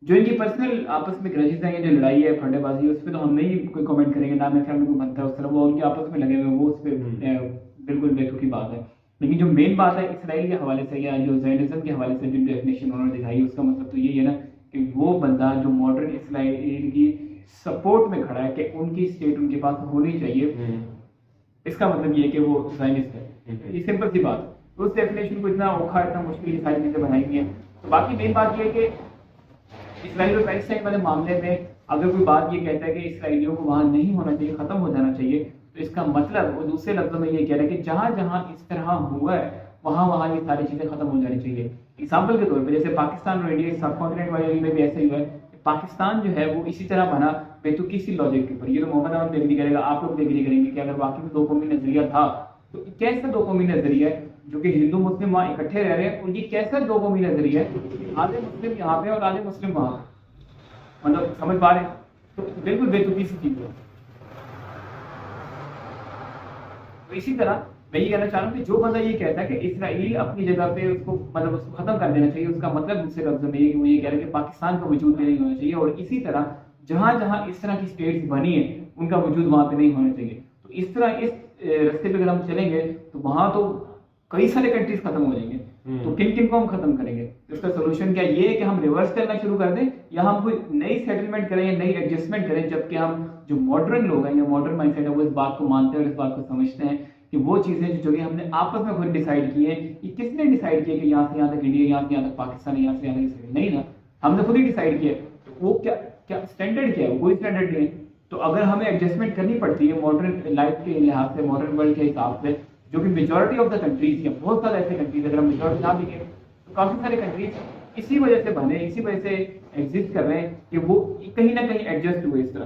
B: जो इनकी पर्सनल आपस में ग्रजेस हैं, जो लड़ाई है, फंडेबाजी, उस पर तो हम नहीं कोई कमेंट करेंगे ना, मैं को बनता है उस तरह, वो उनके आपस में लगे हुए, वो उस पर बिल्कुल बेतुकी बात है। लेकिन जो मेन बात है इसराइल के हवाले से या जो ज़ायनिज़्म के हवाले से जो डेफिनेशन उन्होंने दिखाई, उसका मतलब तो यही है ना कि वो बंदा जो मॉडर्न इसराइल की सपोर्ट में खड़ा है कि उनकी स्टेट उनके पास होनी चाहिए, इसका मतलब ये है कि वो ज़ायनिस्ट है। ये सिंपल सी बात। उस डेफिनेशन को इतना औखा, इतना मुश्किल सारी चीज़ें बनाई गई हैं। बाकी मेन बात ये है कि इसराइल और पैलेस्टाइन वाले मामले में अगर कोई बात ये कहता है कि इसराइलियों को वहाँ नहीं होना चाहिए, ख़त्म हो जाना चाहिए, तो इसका मतलब वो दूसरे लफ्ज़ों में ये कह रहा है कि जहाँ जहाँ इस तरह हुआ है वहाँ ये सारी चीज़ें ख़त्म हो जानी चाहिए। एग्जाम्पल के तौर पर जैसे पाकिस्तान और इंडिया सब कॉन्टिनेंट वाले में भी ऐसा ही हुआ है। पाकिस्तान जो है वो इसी तरह बना बेतुकी सी लॉजिक के ऊपर। ये तो मोहम्मद अहमद एग्री करेगा, आप लोग एग्री करेंगे कि अगर वाकई में दो कौमी नजरिया था तो कैसा दो कौमी नजरिया है जो कि हिंदू मुस्लिम वहाँ इकट्ठे रह रहे हैं, और ये कैसा दो कौमी नजरिया है आधे मुस्लिम यहाँ पे और आधे मुस्लिम वहाँ, मतलब समझ पा रहे हैं? तो बिल्कुल बेतुकी सी चीज है। तो इसी तरह मैं ये कहना चाह रहा हूँ कि जो बंदा ये कहता है कि इसराइल अपनी जगह पे उसको मतलब उसको खत्म कर देना चाहिए, उसका मतलब दूसरे लफ्ज़ों में ये कि वो ये कह रहे हैं कि पाकिस्तान का वजूद में नहीं होना चाहिए, और इसी तरह जहाँ जहाँ इस तरह की स्टेट्स बनी है उनका वजूद वहाँ पे नहीं होना चाहिए। तो इस तरह इस रास्ते पे अगर हम चलेंगे तो वहाँ तो कई सारे कंट्रीज खत्म हो जाएंगे। तो किन किन को हम खत्म करेंगे? तो इसका सोल्यूशन क्या ये है कि हम रिवर्स करना शुरू कर दें, या हम कोई नई सेटलमेंट करें या नई एडजस्टमेंट करें, जबकि हम जो मॉडर्न लोग हैं या मॉडर्न माइंडसेट है वो इस बात को मानते हैं और इस बात को समझते हैं कि वो चीज़ें जो कि हमने आपस में खुद डिसाइड की है, ये किसने डिसाइड किया कि यहाँ से यहाँ तक इंडिया, यहाँ से यहाँ तक पाकिस्तान, यहाँ से यहाँ तक इसराइल? नहीं ना, हमने खुद ही डिसाइड किया। तो वो क्या स्टैंडर्ड क्या है? कोई स्टैंडर्ड नहीं है। तो अगर हमें एडजस्टमेंट करनी पड़ती है मॉडर्न लाइफ के लिहाज से, मॉडर्न वर्ल्ड के हिसाब से, जो कि मेजॉरिटी ऑफ द कंट्रीज या बहुत सारे ऐसे कंट्रीज, अगर हम मेजॉरिटी ना भी तो काफ़ी सारे कंट्रीज इसी वजह से बने, इसी वजह से एग्जिस्ट कर रहे हैं कि वो कहीं ना कहीं एडजस्ट हुए इस तरह।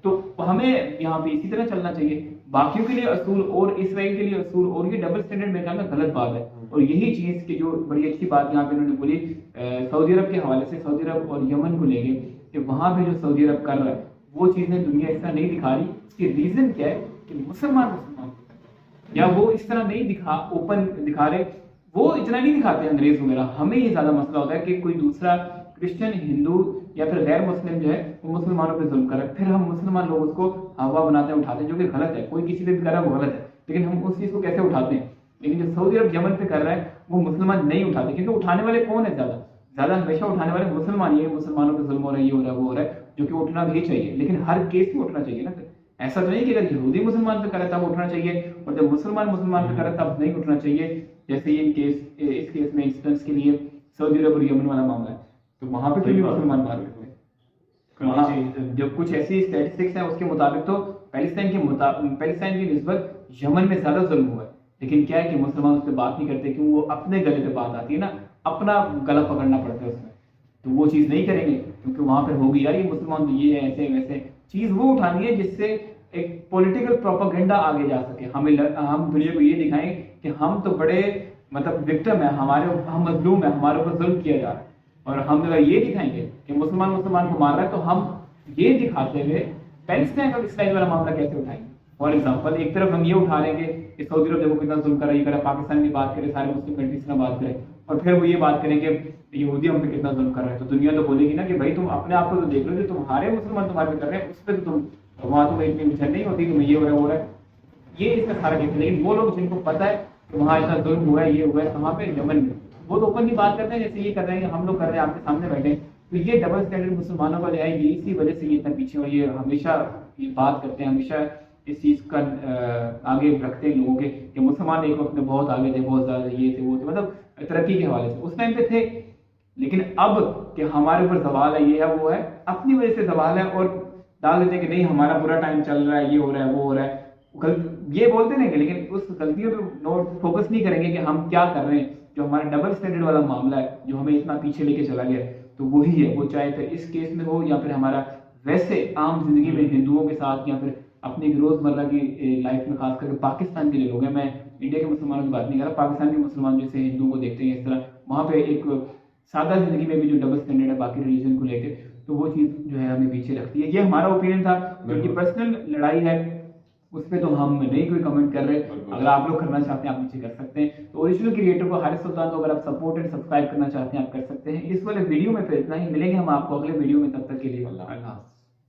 B: तो हमें यहाँ पे इसी तरह चलना चाहिए, बाकियों के लिए असूल और इसराइल के लिए असूल, और ये डबल स्टैंडर्ड मेरे ख्याल में गलत बात है। और यही चीज की जो बड़ी अच्छी बात यहाँ पे उन्होंने बोली सऊदी अरब के हवाले से, सऊदी अरब और यमन को लेके, कि वहां पे जो सऊदी अरब कर रहा है वो चीजें दुनिया इस तरह नहीं दिखा रही। इसकी रीजन क्या है कि मुसलमान या वो इस तरह नहीं ओपन दिखा रहे, वो इतना नहीं दिखाते अंग्रेज वगैरह। हमें ये ज्यादा मसला होता है कि कोई दूसरा क्रिश्चियन, हिंदू या फिर गैर मुस्लिम जो है वो मुसलमानों पे जुल्म कर रहा है, फिर हम मुसलमान लोग उसको हवा बनाते हैं, उठाते हैं, जो कि गलत है। कोई किसी पे भी कर रहा है वो गलत है, लेकिन हम उस चीज को कैसे उठाते हैं। लेकिन जो सऊदी अरब यमन पे कर रहा है वो मुसलमान नहीं उठाते, क्योंकि उठाने वाले कौन है? ज्यादा हमेशा उठाने वाले मुसलमान, ये मुसलमानों पे जुल्म हो रहा है, ये हो रहा है, वो हो रहा है, जो कि उठना भी चाहिए, लेकिन हर केस में उठना चाहिए ना। ऐसा तो नहीं कि अगर यहूदी मुसलमान पे करे तब उठना चाहिए, और जब मुसलमान पे करे तब नहीं उठना चाहिए। जैसे ये इस केस में इंस्टेंस के लिए सऊदी अरब और यमन वाला मामला है, तो वहां पे भी मुसलमान मार रहे थे। वहां जब कुछ ऐसी स्टैटिस्टिक्स हैं उसके मुताबिक तो पैलेस्टाइन की निस्बत यमन में ज्यादा जुल्म हुआ है। लेकिन क्या है कि मुसलमान उससे बात नहीं करते, क्यों? वो अपने गले पे बात आती है ना, अपना गला पकड़ना पड़ता है उसमें, तो वो चीज नहीं करेंगे, क्योंकि वहां पर होगी यार ये मुसलमान तो ये है, ऐसे वैसे। चीज वो उठानी है जिससे एक पॉलिटिकल प्रोपेगेंडा आगे जा सके। हम दुनिया को ये दिखाएं कि हम तो बड़े मतलब विक्टिम है, हम मजलूम है, हमारे ऊपर जुल्म किया जा रहा है। और हम अगर ये दिखाएंगे कि मुसलमान को मार रहा है, तो हम ये दिखाते हुए पैलेस्टाइन और इसराइल वाला मामला कैसे उठाएंगे। फॉर एग्जाम्पल, एक तरफ हम ये उठा लेंगे कि सऊदी अरब देखो कितना जुल्म कर रहा है, ये कर रहा है, पाकिस्तान की बात करें, सारे मुस्लिम कंट्रीज की बात करें, और फिर वो ये बात करेंगे यहूदी हम पे कितना जुल्म कर रहा है, तो दुनिया तो बोलेगी ना कि भाई तुम अपने आप को तो देख लो, जो तुम्हारे मुसलमान तुम्हारे पे कर रहे हैं उस पर तो तुम वहां तुम्हें इतनी मिशन नहीं होती, तुम्हें ये हो रहा है। ये इसका सारा केस है। लेकिन वो लोग जिनको पता है कि वहां इतना जुल्म हुआ है, ये हुआ है, कहाँ पे? यमन में, वो तो ओपन की बात करते हैं, जैसे ये कर रहे हैं, हम लोग कर रहे हैं, आपके सामने बैठे। तो ये डबल स्टैंडर्ड मुसलमानों का जो है ये इसी वजह से ये इतना पीछे, और ये हमेशा ये बात करते हैं, हमेशा इस चीज का आगे रखते हैं लोगों के कि मुसलमान एक वक्त में बहुत आगे थे, बहुत ज्यादा ये थे, वो थे, मतलब तरक्की के हवाले से उस टाइम पे थे। लेकिन अब कि हमारे ऊपर सवाल है, ये है, वो है, अपनी वजह से सवाल है, और डाल देते हैं कि नहीं हमारा बुरा टाइम चल रहा है, ये हो रहा है, वो हो रहा है, ये बोलते रहेंगे, लेकिन उस गलतियों पे फोकस नहीं करेंगे कि हम क्या कर रहे हैं। जो हमारा डबल स्टैंडर्ड वाला मामला है, जो हमें इतना पीछे लेके चला गया, तो वही है, वो चाहे फिर इस केस में हो या फिर हमारा वैसे आम जिंदगी में हिंदुओं के साथ, या फिर अपनी रोजमर्रा की लाइफ में, खास करके पाकिस्तान के लिए लोग हैं, मैं इंडिया के मुसलमानों की बात नहीं कर रहा, पाकिस्तान के मुसलमान जैसे हिंदुओं को देखते हैं इस तरह, वहाँ पे एक सादा जिंदगी में भी जो डबल स्टैंडर्ड है बाकी रिलीजन को लेके, तो वो चीज़ जो है हमें पीछे रखती है। ये हमारा ओपिनियन था, क्योंकि पर्सनल लड़ाई है उस पर तो हम नहीं कोई कमेंट कर रहे। अगर आप लोग करना चाहते हैं आप नीचे कर सकते हैं। तो ओरिजिनल क्रिएटर को हारिस सुल्तान को अगर आप सपोर्ट एंड सब्सक्राइब करना चाहते हैं आप कर सकते हैं। इस वाले वीडियो में फिर इतना ही, मिलेंगे हम आपको अगले वीडियो में, तब तक के लिए